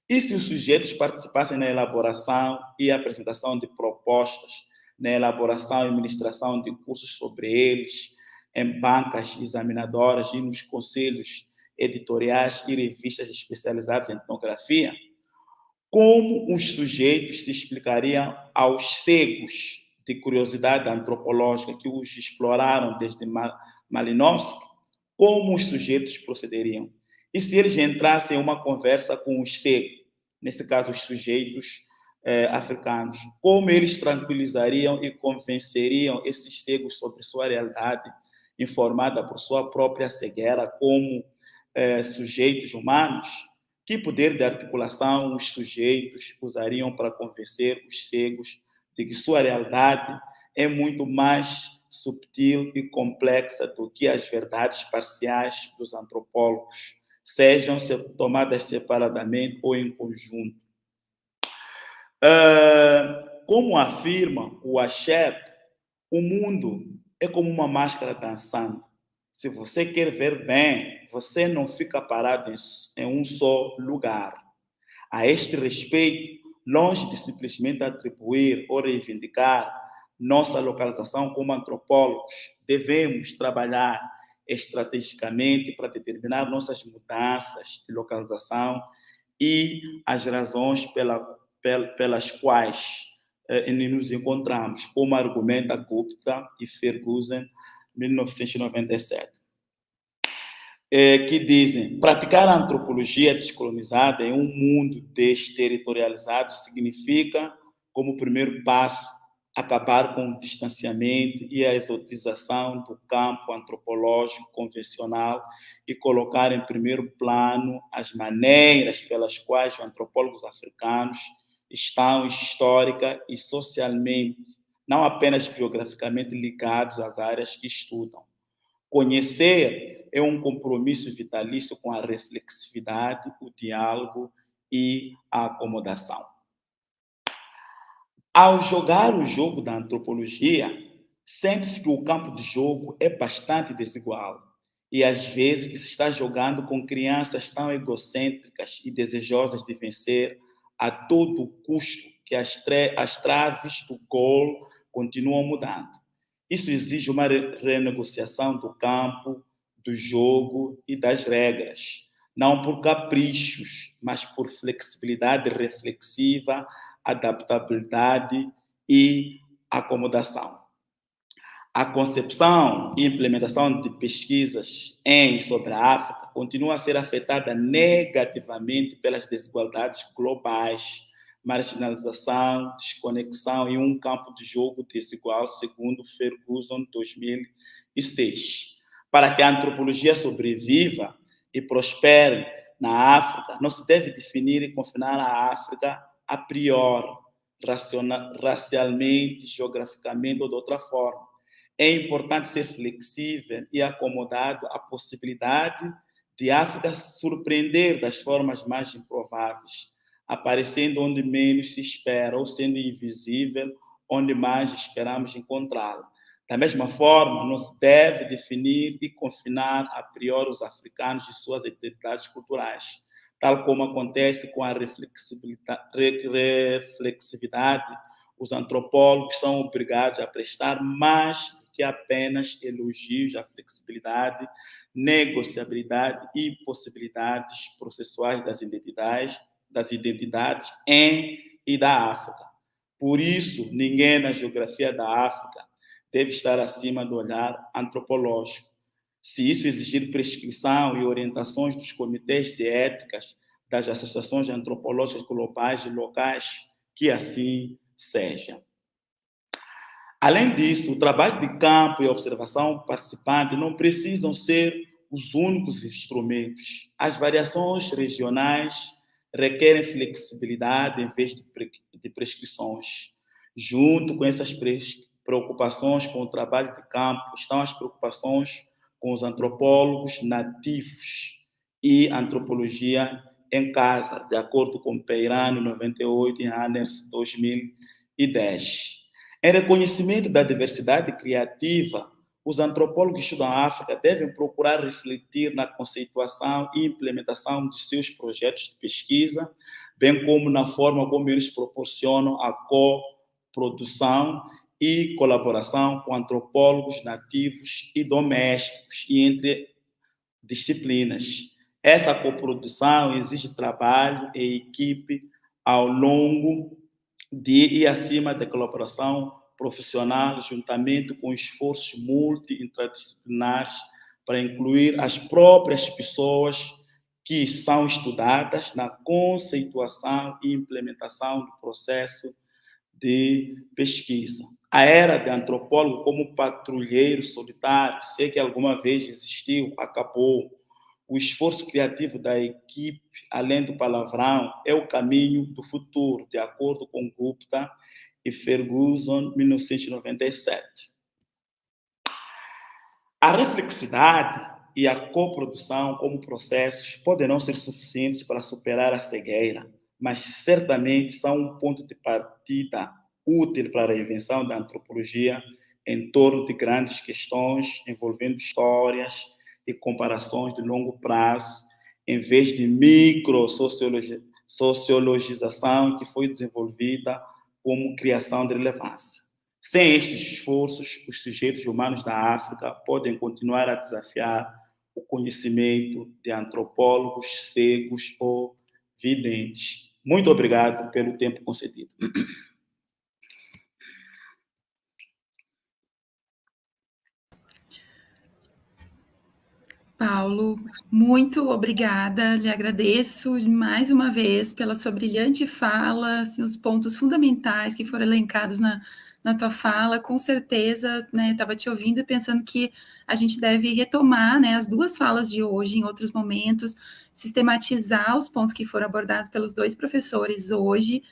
E se os sujeitos participassem na elaboração e apresentação de propostas, na elaboração e ministração de cursos sobre eles, em bancas examinadoras e nos conselhos editoriais e revistas especializadas em etnografia? Como os sujeitos se explicariam aos cegos de curiosidade antropológica que os exploraram desde Malinowski? Como os sujeitos procederiam? E se eles entrassem em uma conversa com os cegos, nesse caso os sujeitos africanos, como eles tranquilizariam e convenceriam esses cegos sobre sua realidade, informada por sua própria cegueira, como sujeitos humanos? Que poder de articulação os sujeitos usariam para convencer os cegos de que sua realidade é muito mais subtil e complexa do que as verdades parciais dos antropólogos, sejam tomadas separadamente ou em conjunto? Como afirma o Achebe, o mundo é como uma máscara dançando. Se você quer ver bem, você não fica parado em um só lugar. A este respeito, longe de simplesmente atribuir ou reivindicar nossa localização como antropólogos, devemos trabalhar estrategicamente para determinar nossas mudanças de localização e as razões pelas quais nos encontramos, como argumenta Gupta e Ferguson, 1997, que dizem: praticar a antropologia descolonizada em um mundo desterritorializado significa, como primeiro passo, acabar com o distanciamento e a exotização do campo antropológico convencional e colocar em primeiro plano as maneiras pelas quais os antropólogos africanos estão histórica e socialmente, não apenas biograficamente, ligados às áreas que estudam. Conhecer é um compromisso vitalício com a reflexividade, o diálogo e a acomodação. Ao jogar o jogo da antropologia, sente-se que o campo de jogo é bastante desigual e às vezes que se está jogando com crianças tão egocêntricas e desejosas de vencer a todo custo que as traves do gol continuam mudando. Isso exige uma renegociação do campo, do jogo e das regras, não por caprichos, mas por flexibilidade reflexiva, adaptabilidade e acomodação. A concepção e implementação de pesquisas em e sobre a África continua a ser afetada negativamente pelas desigualdades globais, marginalização, desconexão e um campo de jogo desigual, segundo Ferguson, 2006. Para que a antropologia sobreviva e prospere na África, não se deve definir e confinar a África a priori, racialmente, geograficamente ou de outra forma. É importante ser flexível e acomodado à possibilidade de a África surpreender das formas mais improváveis, aparecendo onde menos se espera ou sendo invisível onde mais esperamos encontrá-la. Da mesma forma, não se deve definir e confinar a priori os africanos e suas identidades culturais, tal como acontece com a reflexividade. Os antropólogos são obrigados a prestar mais do que apenas elogios à flexibilidade, negociabilidade e possibilidades processuais das identidades em e da África. Por isso, ninguém na geografia da África deve estar acima do olhar antropológico. Se isso exigir prescrição e orientações dos comitês de éticas das associações antropológicas globais e locais, que assim seja. Além disso, o trabalho de campo e a observação participante não precisam ser os únicos instrumentos. As variações regionais requerem flexibilidade em vez de prescrições. Junto com essas preocupações com o trabalho de campo estão as preocupações com os antropólogos nativos e antropologia em casa, de acordo com Peirano 98 e Anders 2010. Em reconhecimento da diversidade criativa, os antropólogos que estudam a África devem procurar refletir na conceituação e implementação de seus projetos de pesquisa, bem como na forma como eles proporcionam a coprodução e colaboração com antropólogos nativos e domésticos e entre disciplinas. Essa coprodução exige trabalho e equipe ao longo e acima da colaboração profissional, juntamente com esforços multi-interdisciplinares para incluir as próprias pessoas que são estudadas na conceituação e implementação do processo de pesquisa. A era de antropólogo como patrulheiro solitário, se é que alguma vez existiu, acabou. O esforço criativo da equipe, além do palavrão, é o caminho do futuro, de acordo com Gupta e Ferguson, 1997. A reflexidade e a coprodução como processos poderão ser suficientes para superar a cegueira, mas certamente são um ponto de partida útil para a reinvenção da antropologia em torno de grandes questões envolvendo histórias e comparações de longo prazo, em vez de micro-sociologização que foi desenvolvida como criação de relevância. Sem estes esforços, os sujeitos humanos da África podem continuar a desafiar o conhecimento de antropólogos cegos ou videntes. Muito obrigado pelo tempo concedido. Paulo, muito obrigada, lhe agradeço mais uma vez pela sua brilhante fala, assim, os pontos fundamentais que foram elencados na tua fala, com certeza, né, estava te ouvindo e pensando que a gente deve retomar, né, as duas falas de hoje em outros momentos, sistematizar os pontos que foram abordados pelos dois professores hoje,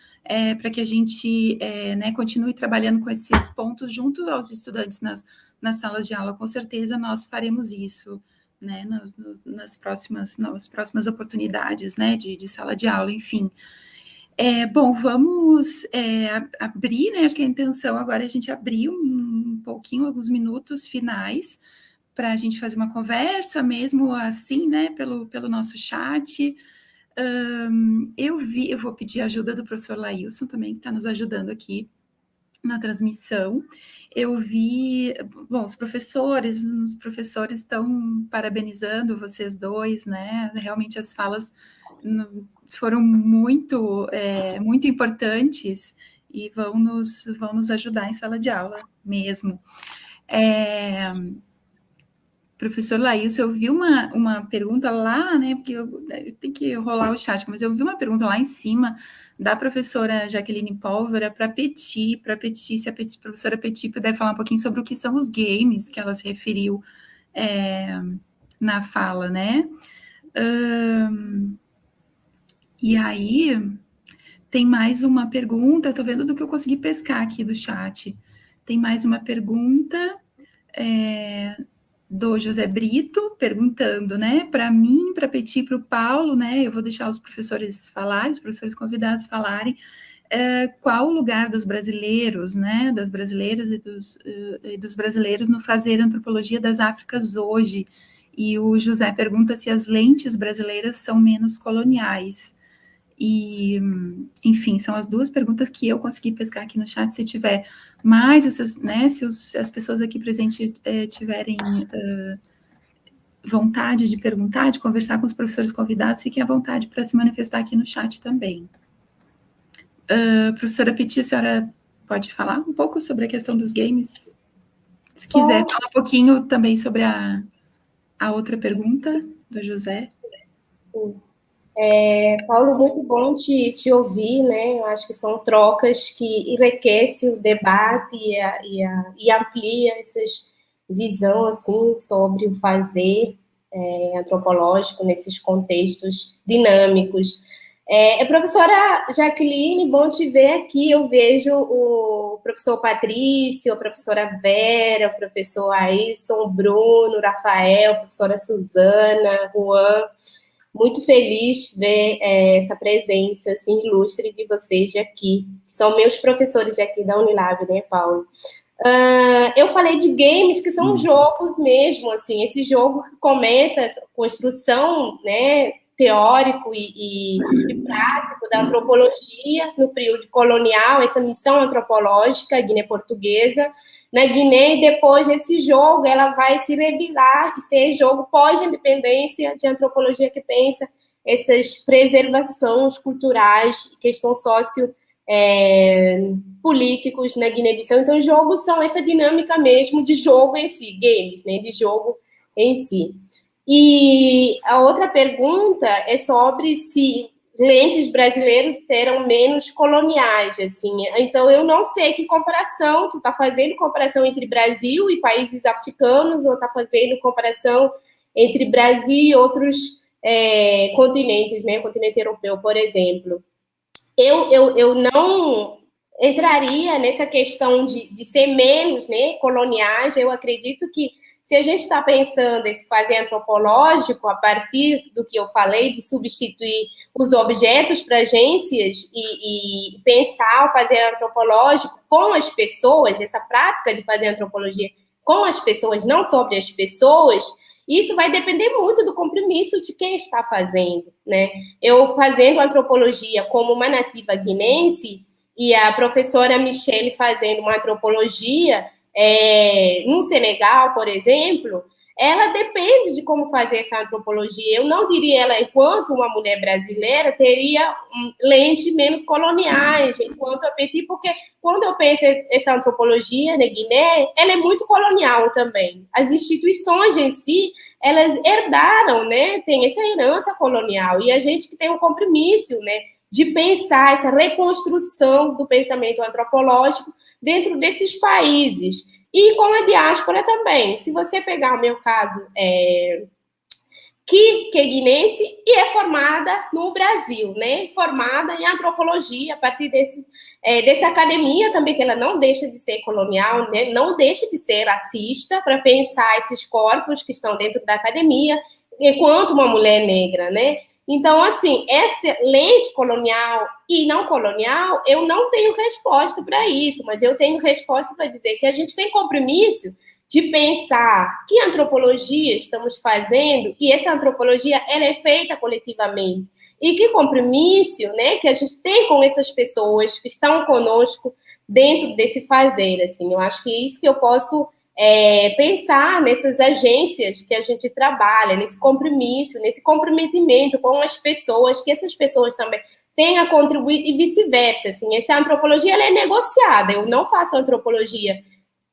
para que a gente né, continue trabalhando com esses pontos junto aos estudantes nas salas de aula, com certeza nós faremos isso, né, nas próximas oportunidades, né, de sala de aula, enfim. Bom, vamos abrir, né, acho que a intenção agora é a gente abrir um pouquinho, alguns minutos finais, para a gente fazer uma conversa mesmo assim, né, pelo nosso chat. Eu vou pedir a ajuda do professor Laílson também, que está nos ajudando aqui na transmissão. Eu vi, bom, os professores estão parabenizando vocês dois, né? Realmente as falas foram muito importantes e vão nos ajudar em sala de aula mesmo. Professor Laílson, eu vi uma pergunta lá, né? Porque eu tenho que rolar o chat, mas eu vi uma pergunta lá em cima da professora Jaqueline Pólvora para Petit, se a professora Petit puder falar um pouquinho sobre o que são os games que ela se referiu na fala, né? E aí, tem mais uma pergunta, estou vendo do que eu consegui pescar aqui do chat. Tem mais uma pergunta do José Brito, perguntando, né, para mim, para Petit, para o Paulo, né, eu vou deixar os professores falarem, os professores convidados falarem, qual o lugar dos brasileiros, né, das brasileiras e dos brasileiros no fazer antropologia das Áfricas hoje. E o José pergunta se as lentes brasileiras são menos coloniais. E, enfim, são as duas perguntas que eu consegui pescar aqui no chat. Se tiver mais, né, se as pessoas aqui presentes tiverem vontade de perguntar, de conversar com os professores convidados, fiquem à vontade para se manifestar aqui no chat também. Professora Petit, a senhora pode falar um pouco sobre a questão dos games? Se quiser falar um pouquinho também sobre a outra pergunta do José. Paulo, muito bom te ouvir, né? Eu acho que são trocas que enriquecem o debate e amplia essa visão assim, sobre o fazer antropológico nesses contextos dinâmicos. Professora Jaqueline, bom te ver aqui. Eu vejo o professor Patrício, a professora Vera, o professor Ailson, o Bruno, o Rafael, a professora Suzana, Juan. Muito feliz ver essa presença assim, ilustre de vocês de aqui. São meus professores de aqui da Unilab, né, Paulo? Eu falei de games, que são jogos mesmo, assim, esse jogo que começa essa construção, né, teórico e prático da antropologia no período colonial, essa missão antropológica Guiné Portuguesa, na Guiné, e depois esse jogo, ela vai se revelar e ser jogo pós-independência de antropologia que pensa essas preservações culturais, questões políticos na Guiné-Bissau. Então, jogos são essa dinâmica mesmo de jogo em si, games, né, de jogo em si. E a outra pergunta é sobre se lentes brasileiros serão menos coloniais, assim. Então, eu não sei que comparação, tu está fazendo comparação entre Brasil e países africanos, ou está fazendo comparação entre Brasil e outros continentes, né, continente europeu, por exemplo. Eu não entraria nessa questão de ser menos, né, coloniais. Eu acredito que se a gente está pensando em fazer antropológico, a partir do que eu falei, de substituir os objetos para agências e pensar o fazer antropológico com as pessoas, essa prática de fazer antropologia com as pessoas, não sobre as pessoas, isso vai depender muito do compromisso de quem está fazendo, né? Eu fazendo antropologia como uma nativa guinense e a professora Michele fazendo uma antropologia no Senegal, por exemplo, ela depende de como fazer essa antropologia. Eu não diria ela, enquanto uma mulher brasileira, teria lentes menos coloniais, enquanto a Petit, porque quando eu penso essa antropologia na Guiné, ela é muito colonial também. As instituições em si, elas herdaram, né, tem essa herança colonial, e a gente que tem um compromisso, né, de pensar essa reconstrução do pensamento antropológico dentro desses países. E com a diáspora também. Se você pegar o meu caso, que é guinense e é formada no Brasil, né? Formada em antropologia, a partir dessa academia também, que ela não deixa de ser colonial, né? Não deixa de ser racista, para pensar esses corpos que estão dentro da academia, enquanto uma mulher negra, né? Então, assim, essa lente colonial e não colonial, eu não tenho resposta para isso, mas eu tenho resposta para dizer que a gente tem compromisso de pensar que antropologia estamos fazendo, e essa antropologia ela é feita coletivamente. E que compromisso, né, que a gente tem com essas pessoas que estão conosco dentro desse fazer, assim. Eu acho que é isso que eu posso pensar nessas agências que a gente trabalha, nesse compromisso, nesse comprometimento com as pessoas, que essas pessoas também tenham a contribuir e vice-versa. Assim, essa antropologia ela é negociada. Eu não faço antropologia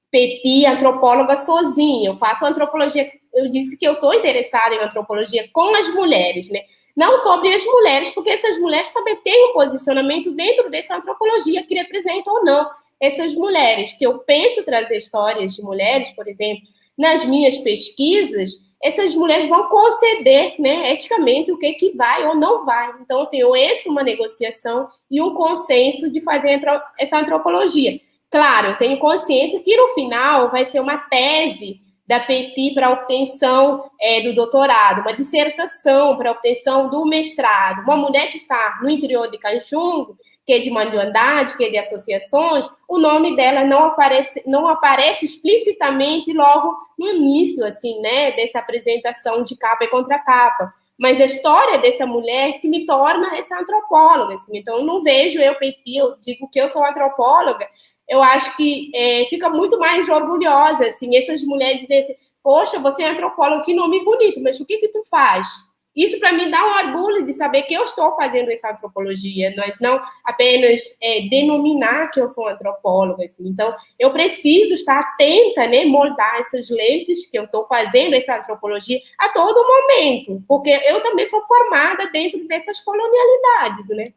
Petit, antropóloga sozinha. Eu faço antropologia, eu disse que eu estou interessada em antropologia com as mulheres, né? Não sobre as mulheres, porque essas mulheres também têm um posicionamento dentro dessa antropologia que representa ou não essas mulheres, que eu penso trazer histórias de mulheres, por exemplo, nas minhas pesquisas, essas mulheres vão conceder, né, eticamente o que vai ou não vai. Então, assim, eu entro numa negociação e um consenso de fazer essa antropologia. Claro, eu tenho consciência que no final vai ser uma tese da Petit para a obtenção do doutorado, uma dissertação para a obtenção do mestrado. Uma mulher que está no interior de Canchungo, que é de mandiandade, que é de associações, o nome dela não aparece explicitamente logo no início, assim, né, dessa apresentação de capa e contracapa. Mas a história dessa mulher que me torna essa antropóloga, assim. Então, eu não vejo Petit, eu digo que eu sou antropóloga, eu acho que fica muito mais orgulhosa, assim, essas mulheres dizem assim, poxa, você é antropóloga, que nome bonito, mas o que tu faz? Isso, para mim, dá um orgulho de saber que eu estou fazendo essa antropologia, nós não apenas denominar que eu sou antropóloga. Assim. Então, eu preciso estar atenta, né, moldar essas lentes que eu estou fazendo essa antropologia a todo momento, porque eu também sou formada dentro dessas colonialidades, né?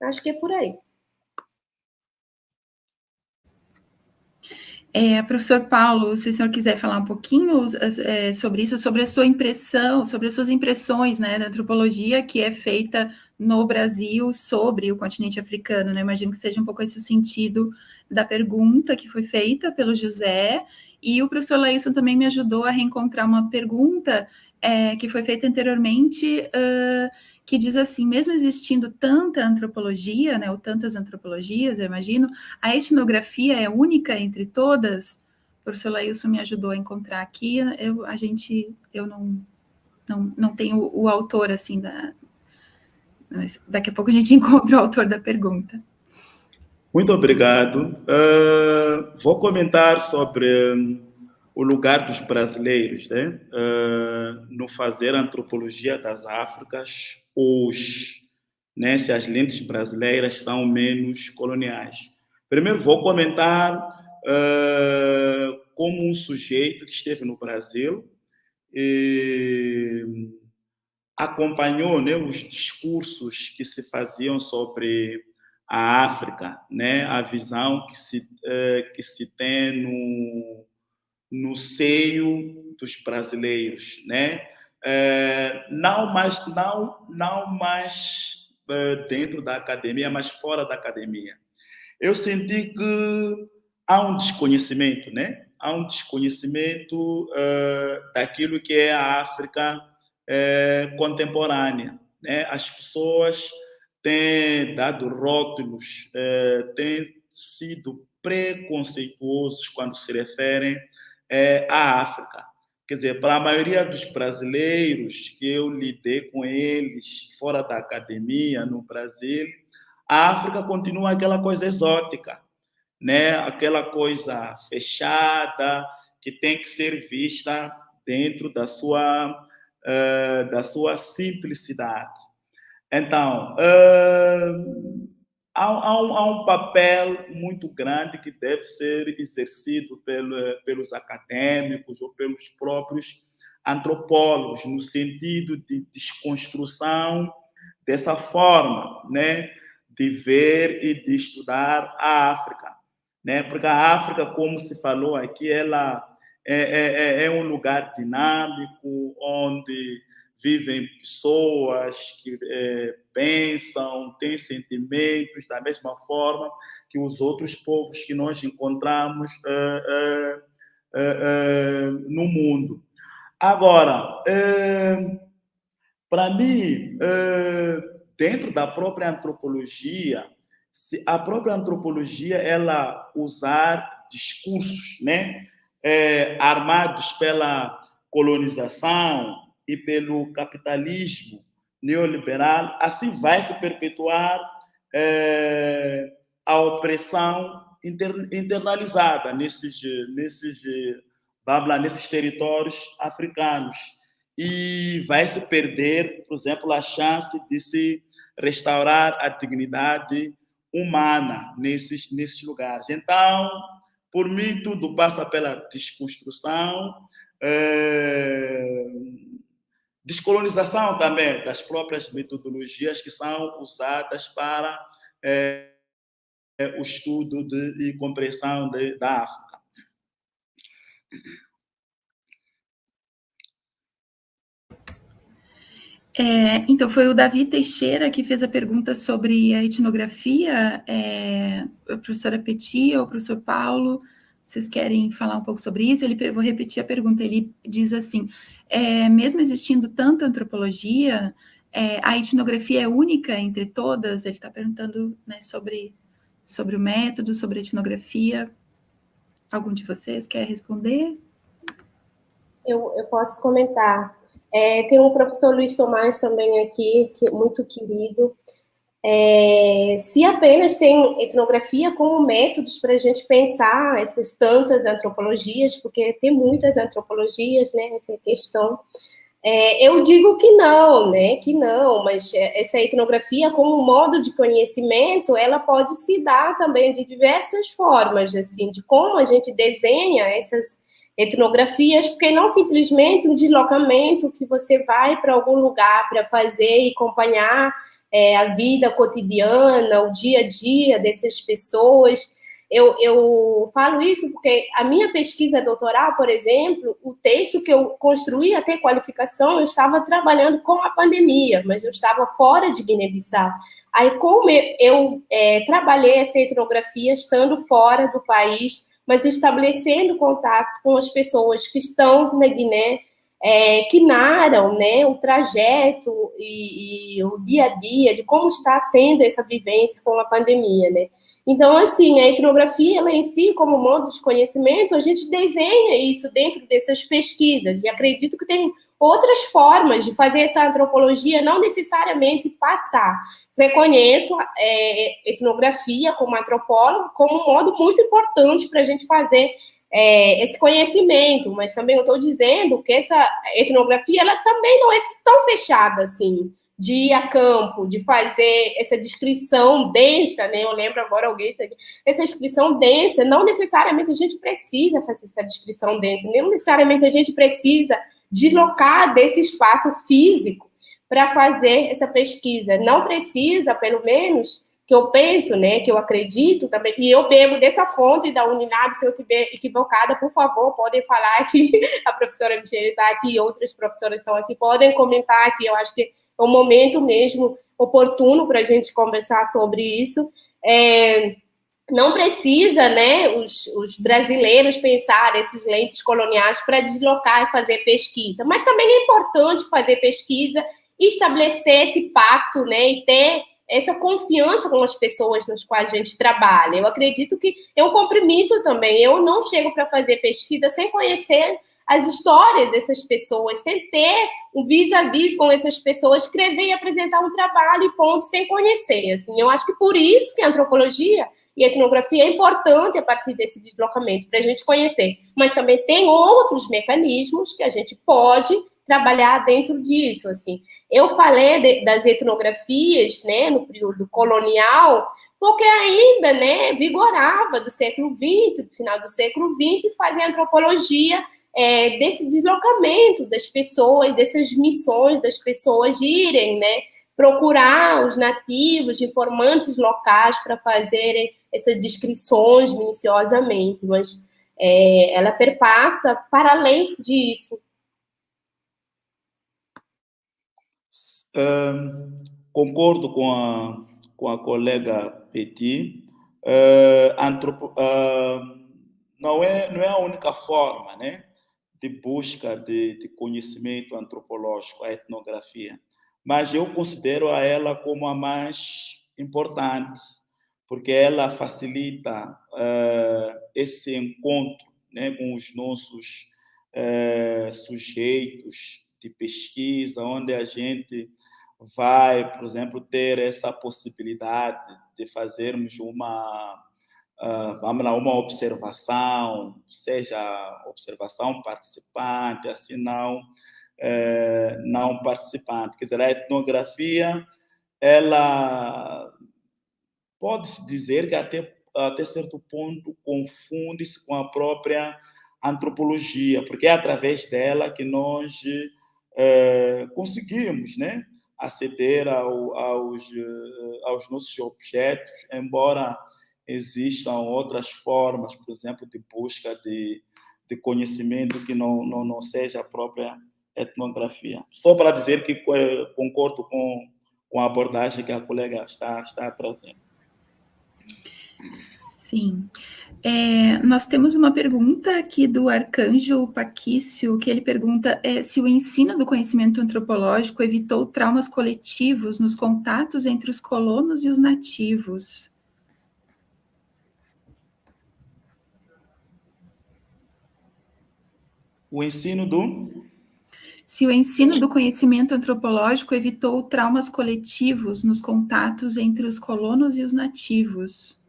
Acho que é por aí. Professor Paulo, se o senhor quiser falar um pouquinho sobre isso, sobre a sua impressão, sobre as suas impressões, né, da antropologia que é feita no Brasil sobre o continente africano, né? Imagino que seja um pouco esse o sentido da pergunta que foi feita pelo José, e o professor Laílson também me ajudou a reencontrar uma pergunta que foi feita anteriormente, que diz assim, mesmo existindo tanta antropologia, né, ou tantas antropologias, eu imagino, a etnografia é única entre todas? O professor Laílson me ajudou a encontrar aqui, eu não tenho o autor, assim, mas daqui a pouco a gente encontra o autor da pergunta. Muito obrigado. Vou comentar sobre o lugar dos brasileiros, né, no fazer antropologia das Áfricas hoje, né, se as lentes brasileiras são menos coloniais. Primeiro, vou comentar como um sujeito que esteve no Brasil e acompanhou, né, os discursos que se faziam sobre a África, né, a visão que se tem no seio dos brasileiros, né? Não mais dentro da academia, mas fora da academia. Eu senti que há um desconhecimento, né? Há um desconhecimento daquilo que é a África contemporânea, né? As pessoas têm dado rótulos, têm sido preconceituosos quando se referem à África. Quer dizer, para a maioria dos brasileiros que eu lidei com eles fora da academia, no Brasil, a África continua aquela coisa exótica, né? Aquela coisa fechada, que tem que ser vista dentro da sua simplicidade. Então, há um papel muito grande que deve ser exercido pelos acadêmicos ou pelos próprios antropólogos, no sentido de desconstrução dessa forma, né, de ver e de estudar a África, né? Porque a África, como se falou aqui, ela é um lugar dinâmico, onde vivem pessoas que pensam, têm sentimentos da mesma forma que os outros povos que nós encontramos no mundo. Agora, para mim, dentro da própria antropologia, se a própria antropologia ela usar discursos, né, armados pela colonização e pelo capitalismo neoliberal, assim vai se perpetuar a opressão internalizada nesses territórios africanos. E vai se perder, por exemplo, a chance de se restaurar a dignidade humana nesses lugares. Então, por mim, tudo passa pela desconstrução, descolonização também das próprias metodologias que são usadas para o estudo e compreensão da África. Então, foi o Davi Teixeira que fez a pergunta sobre a etnografia. A professora Petit ou o professor Paulo, vocês querem falar um pouco sobre isso? Vou repetir a pergunta. Ele diz assim, mesmo existindo tanta antropologia, a etnografia é única entre todas? Ele está perguntando, né, sobre o método, sobre a etnografia. Algum de vocês quer responder? Eu posso comentar. Tem um professor Luiz Tomás também aqui, que é muito querido. Se apenas tem etnografia como métodos para a gente pensar essas tantas antropologias, porque tem muitas antropologias, né, essa questão, eu digo que não, né, mas essa etnografia como modo de conhecimento, ela pode se dar também de diversas formas, assim, de como a gente desenha essas etnografias, porque não simplesmente um deslocamento que você vai para algum lugar para fazer e acompanhar a vida cotidiana, o dia a dia dessas pessoas. eu falo isso porque a minha pesquisa doutoral, por exemplo, o texto que eu construí até qualificação, eu estava trabalhando com a pandemia, mas eu estava fora de Guiné-Bissau. Aí, como eu trabalhei essa etnografia estando fora do país, mas estabelecendo contato com as pessoas que estão na Guiné, que narram, né, o trajeto e o dia a dia de como está sendo essa vivência com a pandemia, né? Então, assim, a etnografia, ela em si, como modo de conhecimento, a gente desenha isso dentro dessas pesquisas, e acredito que tem outras formas de fazer essa antropologia, não necessariamente passar. Reconheço etnografia como antropólogo como um modo muito importante para a gente fazer esse conhecimento, mas também eu estou dizendo que essa etnografia, ela também não é tão fechada, assim, de ir a campo, de fazer essa descrição densa, né? Eu lembro agora alguém disse aqui, essa descrição densa, não necessariamente a gente precisa fazer essa descrição densa, nem necessariamente a gente precisa deslocar desse espaço físico para fazer essa pesquisa. Não precisa, pelo menos, que eu penso, né, que eu acredito também, e eu bebo dessa fonte da Uninab, se eu estiver equivocada, por favor, podem falar que a professora Michele está aqui, outras professoras estão aqui, podem comentar aqui, eu acho que é um momento mesmo oportuno para a gente conversar sobre isso. Não precisa, né, os brasileiros pensar esses lentes coloniais para deslocar e fazer pesquisa, mas também é importante fazer pesquisa, estabelecer esse pacto, né, e ter essa confiança com as pessoas nas quais a gente trabalha. Eu acredito que é um compromisso também. Eu não chego para fazer pesquisa sem conhecer as histórias dessas pessoas, sem ter um vis-a-vis com essas pessoas, escrever e apresentar um trabalho e ponto, sem conhecer. Assim, eu acho que por isso que a antropologia e a etnografia é importante a partir desse deslocamento, para a gente conhecer. Mas também tem outros mecanismos que a gente pode trabalhar dentro disso, assim. Eu falei das etnografias, né, no período colonial, porque ainda, né, vigorava do século XX, do final do século XX, fazer antropologia desse deslocamento das pessoas, dessas missões das pessoas irem, né, procurar os nativos, informantes locais para fazerem essas descrições minuciosamente, mas ela perpassa para além disso. Concordo com a colega Petit. Não é a única forma, né, de busca de conhecimento antropológico, a etnografia, mas eu considero a ela como a mais importante, porque ela facilita esse encontro, né, com os nossos sujeitos de pesquisa, onde a gente vai, por exemplo, ter essa possibilidade de fazermos uma observação, seja observação participante, assim não participante. Quer dizer, a etnografia, ela pode-se dizer que até certo ponto confunde-se com a própria antropologia, porque é através dela que nós conseguimos, né, aceder aos nossos objetos, embora existam outras formas, por exemplo, de busca de conhecimento que não seja a própria etnografia. Só para dizer que concordo com a abordagem que a colega está trazendo. Sim. Nós temos uma pergunta aqui do Arcanjo Paquício, que ele pergunta se o ensino do conhecimento antropológico evitou traumas coletivos nos contatos entre os colonos e os nativos. O ensino do... Se o ensino do conhecimento antropológico evitou traumas coletivos nos contatos entre os colonos e os nativos.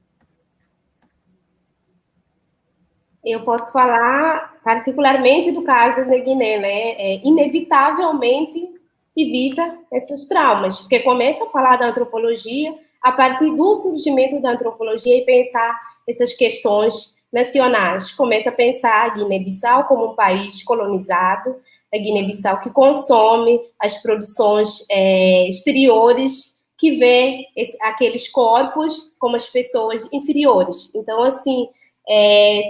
Eu posso falar particularmente do caso da Guiné, né? Inevitavelmente evita esses traumas, porque começa a falar da antropologia a partir do surgimento da antropologia e pensar essas questões nacionais. Começa a pensar a Guiné-Bissau como um país colonizado, a Guiné-Bissau que consome as produções exteriores que vê aqueles corpos como as pessoas inferiores. Então, assim,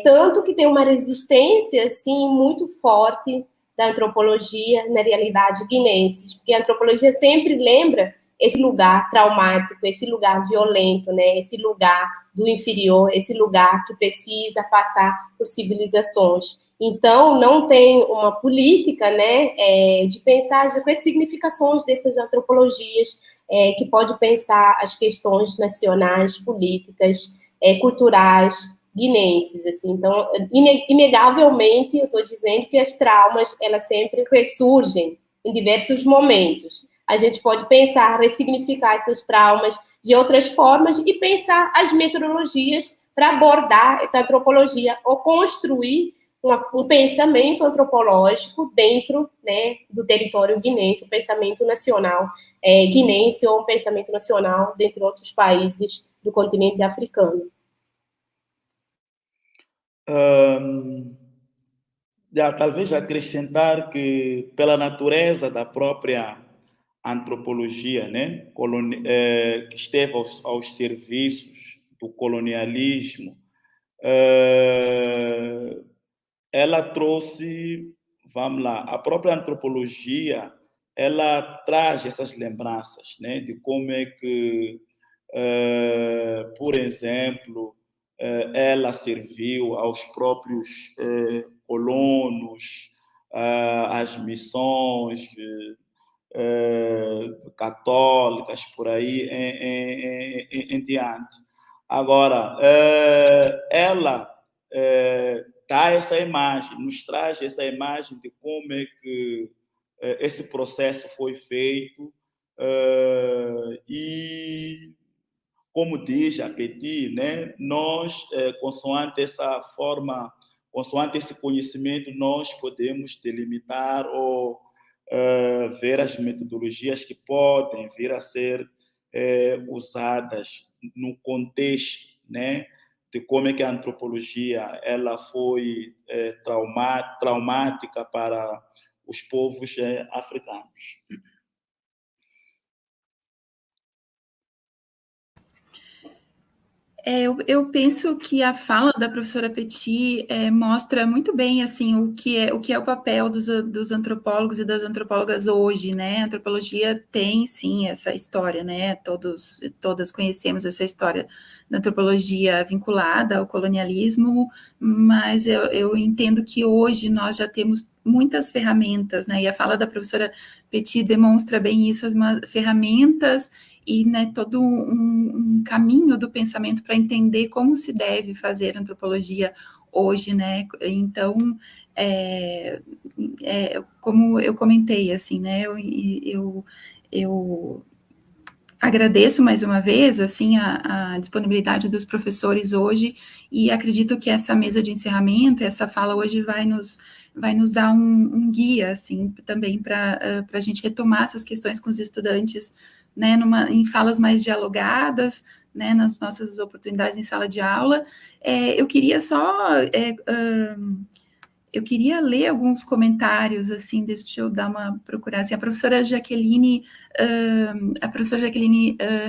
tanto que tem uma resistência, assim, muito forte da antropologia na realidade guinense, porque a antropologia sempre lembra esse lugar traumático, esse lugar violento, né? Esse lugar do inferior, esse lugar que precisa passar por civilizações. Então, não tem uma política, né, de pensar com as significações dessas antropologias, que pode pensar as questões nacionais, políticas, culturais, guinenses, assim. Então, inegavelmente, eu estou dizendo que as traumas, elas sempre ressurgem em diversos momentos. A gente pode pensar, ressignificar esses traumas de outras formas e pensar as metodologias para abordar essa antropologia ou construir um pensamento antropológico dentro, né, do território guinense, um pensamento nacional guinense ou um pensamento nacional dentre outros países do continente africano. Talvez acrescentar que, pela natureza da própria antropologia, né, que esteve aos serviços do colonialismo, ela trouxe, vamos lá, a própria antropologia, ela traz essas lembranças, né, de como é que, por exemplo, ela serviu aos próprios colonos, às missões católicas, por aí em diante. Agora, ela dá essa imagem, nos traz essa imagem de como é que esse processo foi feito e, como diz a Petit, né, nós, consoante essa forma, consoante esse conhecimento, nós podemos delimitar ou ver as metodologias que podem vir a ser usadas no contexto, né, de como é que a antropologia ela foi traumática para os povos africanos. Eu penso que a fala da professora Petit mostra muito bem assim o que é o papel dos antropólogos e das antropólogas hoje, né? A antropologia tem sim essa história, né? Todas conhecemos essa história da antropologia vinculada ao colonialismo, mas eu entendo que hoje nós já temos muitas ferramentas, né? E a fala da professora Petit demonstra bem isso, as ferramentas e, né, todo um caminho do pensamento para entender como se deve fazer antropologia hoje, né? Então, como eu comentei, assim, né? Eu agradeço mais uma vez, assim, a disponibilidade dos professores hoje e acredito que essa mesa de encerramento, essa fala hoje vai nos dar um guia, assim, também para a gente retomar essas questões com os estudantes, né, em falas mais dialogadas, né, nas nossas oportunidades em sala de aula. Eu queria só... eu queria ler alguns comentários, assim, deixa eu dar uma procurada. Assim, a professora Jaqueline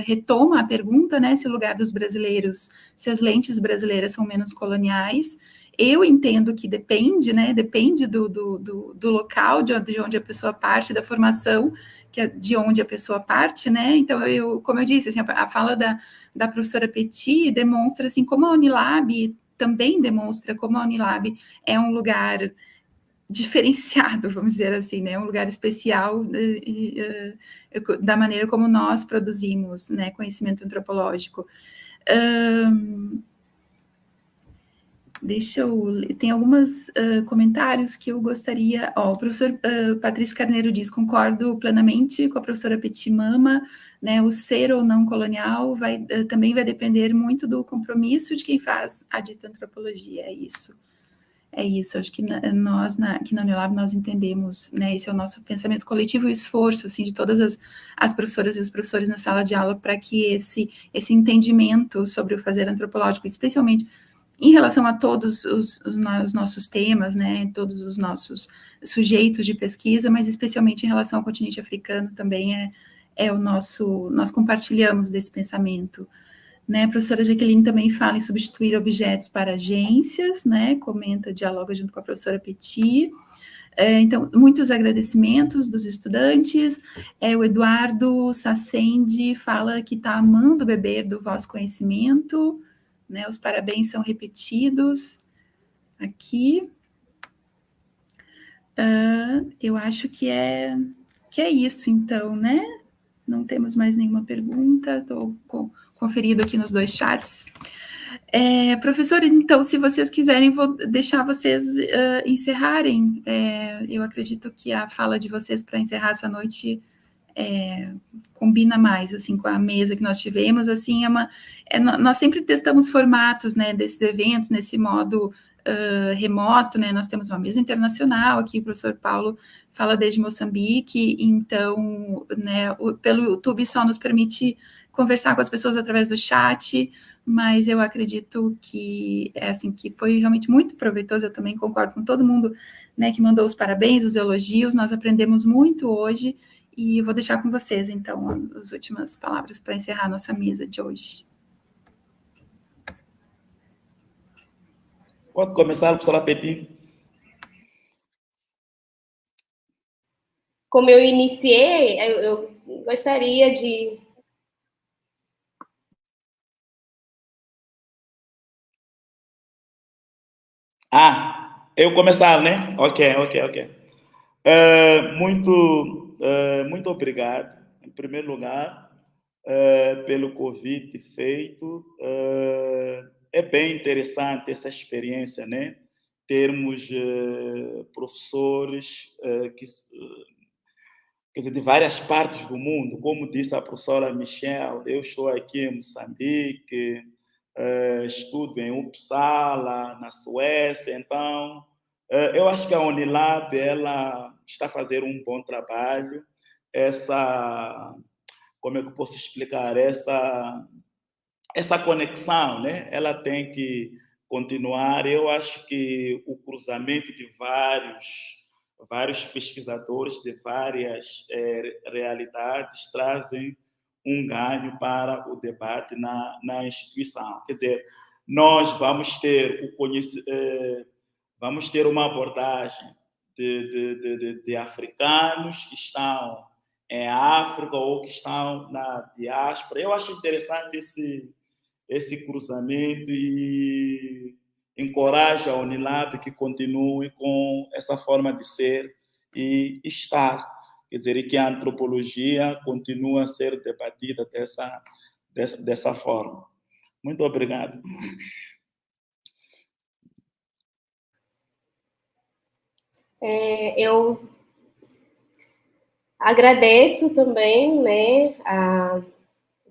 retoma a pergunta, né, se o lugar dos brasileiros, se as lentes brasileiras são menos coloniais. Eu entendo que depende, né, depende do local de onde a pessoa parte, da formação de onde a pessoa parte, né, então, como eu disse, assim, a fala da professora Petit demonstra, assim, como a Unilab também demonstra como a Unilab é um lugar diferenciado, vamos dizer assim, né, um lugar especial da maneira como nós produzimos, né, conhecimento antropológico. Deixa eu ler. Tem alguns comentários que eu gostaria... o professor Patrício Carneiro diz, concordo plenamente com a professora Petit Mama, né, o ser ou não colonial também vai depender muito do compromisso de quem faz a dita antropologia, é isso, acho que nós, aqui na Unilab, nós entendemos, né, esse é o nosso pensamento coletivo e o esforço, assim, de todas as professoras e os professores na sala de aula para que esse entendimento sobre o fazer antropológico, especialmente em relação a todos os nossos temas, né, todos os nossos sujeitos de pesquisa, mas especialmente em relação ao continente africano também nós compartilhamos desse pensamento. Né, a professora Jaqueline também fala em substituir objetos para agências, né, comenta, dialoga junto com a professora Petit. Então, muitos agradecimentos dos estudantes. O Eduardo Sacendi fala que está amando beber do vosso conhecimento, né, os parabéns são repetidos aqui. Eu acho que é isso, então, né? Não temos mais nenhuma pergunta, estou conferindo aqui nos 2 chats. Professor, então, se vocês quiserem, vou deixar vocês encerrarem. Eu acredito que a fala de vocês para encerrar essa noite combina mais, assim, com a mesa que nós tivemos, assim, nós sempre testamos formatos, né, desses eventos, nesse modo remoto, né, nós temos uma mesa internacional aqui, o professor Paulo fala desde Moçambique, então, né, pelo YouTube só nos permite conversar com as pessoas através do chat, mas eu acredito que assim, que foi realmente muito proveitoso, eu também concordo com todo mundo, né, que mandou os parabéns, os elogios, nós aprendemos muito hoje, e vou deixar com vocês, então, as últimas palavras para encerrar a nossa mesa de hoje. Pode começar, professora Petit. Como eu iniciei, eu gostaria de... Eu começar, né? Ok. Muito obrigado, em primeiro lugar, pelo convite feito. É bem interessante essa experiência, né? Termos professores quer dizer, de várias partes do mundo. Como disse a professora Michelle, eu estou aqui em Moçambique, estudo em Uppsala, na Suécia, então eu acho que a Unilab ela está fazendo um bom trabalho. Como é que eu posso explicar? Essa conexão, né? Ela tem que continuar. Eu acho que o cruzamento de vários pesquisadores de várias realidades trazem um ganho para o debate na instituição. Quer dizer, nós vamos ter uma abordagem de africanos que estão em África ou que estão na diáspora. Eu acho interessante esse cruzamento e encoraja a Unilab que continue com essa forma de ser e estar. Quer dizer, e que a antropologia continue a ser debatida dessa forma. Muito obrigado. Eu agradeço também, né, a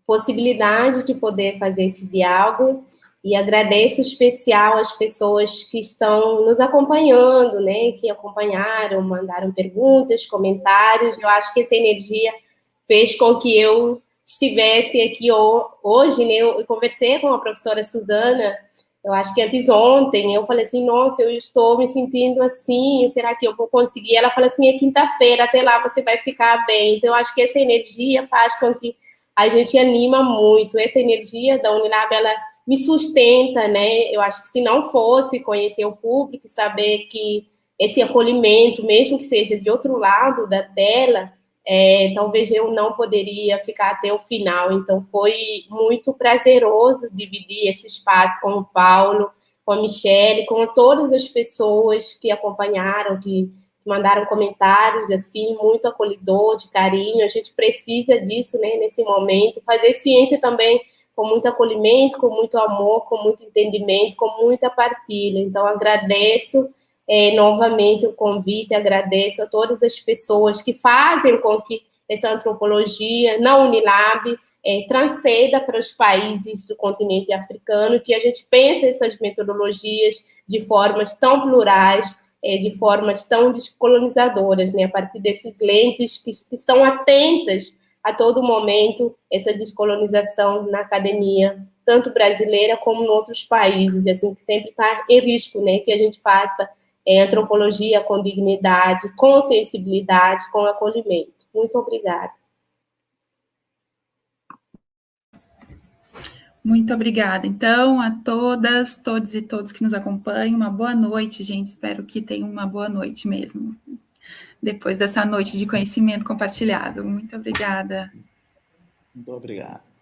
possibilidade de poder fazer esse diálogo e agradeço especial às pessoas que estão nos acompanhando, né, que acompanharam, mandaram perguntas, comentários. Eu acho que essa energia fez com que eu estivesse aqui hoje, né, eu conversei com a professora Suzana, eu acho que anteontem, eu falei assim, nossa, eu estou me sentindo assim, será que eu vou conseguir? Ela falou assim, é quinta-feira, até lá você vai ficar bem. Então, eu acho que essa energia faz com que a gente anima muito. Essa energia da Unilab, ela me sustenta, né? Eu acho que se não fosse conhecer o público, saber que esse acolhimento, mesmo que seja de outro lado da tela, talvez eu não poderia ficar até o final. Então, foi muito prazeroso dividir esse espaço com o Paulo, com a Michelle, com todas as pessoas que acompanharam, que mandaram comentários, assim, muito acolhedor, de carinho. A gente precisa disso, né, nesse momento. Fazer ciência também com muito acolhimento, com muito amor, com muito entendimento, com muita partilha. Então, agradeço novamente o convite, agradeço a todas as pessoas que fazem com que essa antropologia na Unilab transcenda para os países do continente africano, que a gente pense essas metodologias de formas tão plurais, de formas tão descolonizadoras, né? A partir desses lentes que estão atentas a todo momento essa descolonização na academia, tanto brasileira como em outros países, assim, que sempre está em risco, né? Que a gente faça antropologia com dignidade, com sensibilidade, com acolhimento. Muito obrigada. Muito obrigada. Então, a todas, todos e todos que nos acompanham, uma boa noite, gente. Espero que tenham uma boa noite mesmo, depois dessa noite de conhecimento compartilhado. Muito obrigada. Muito obrigado.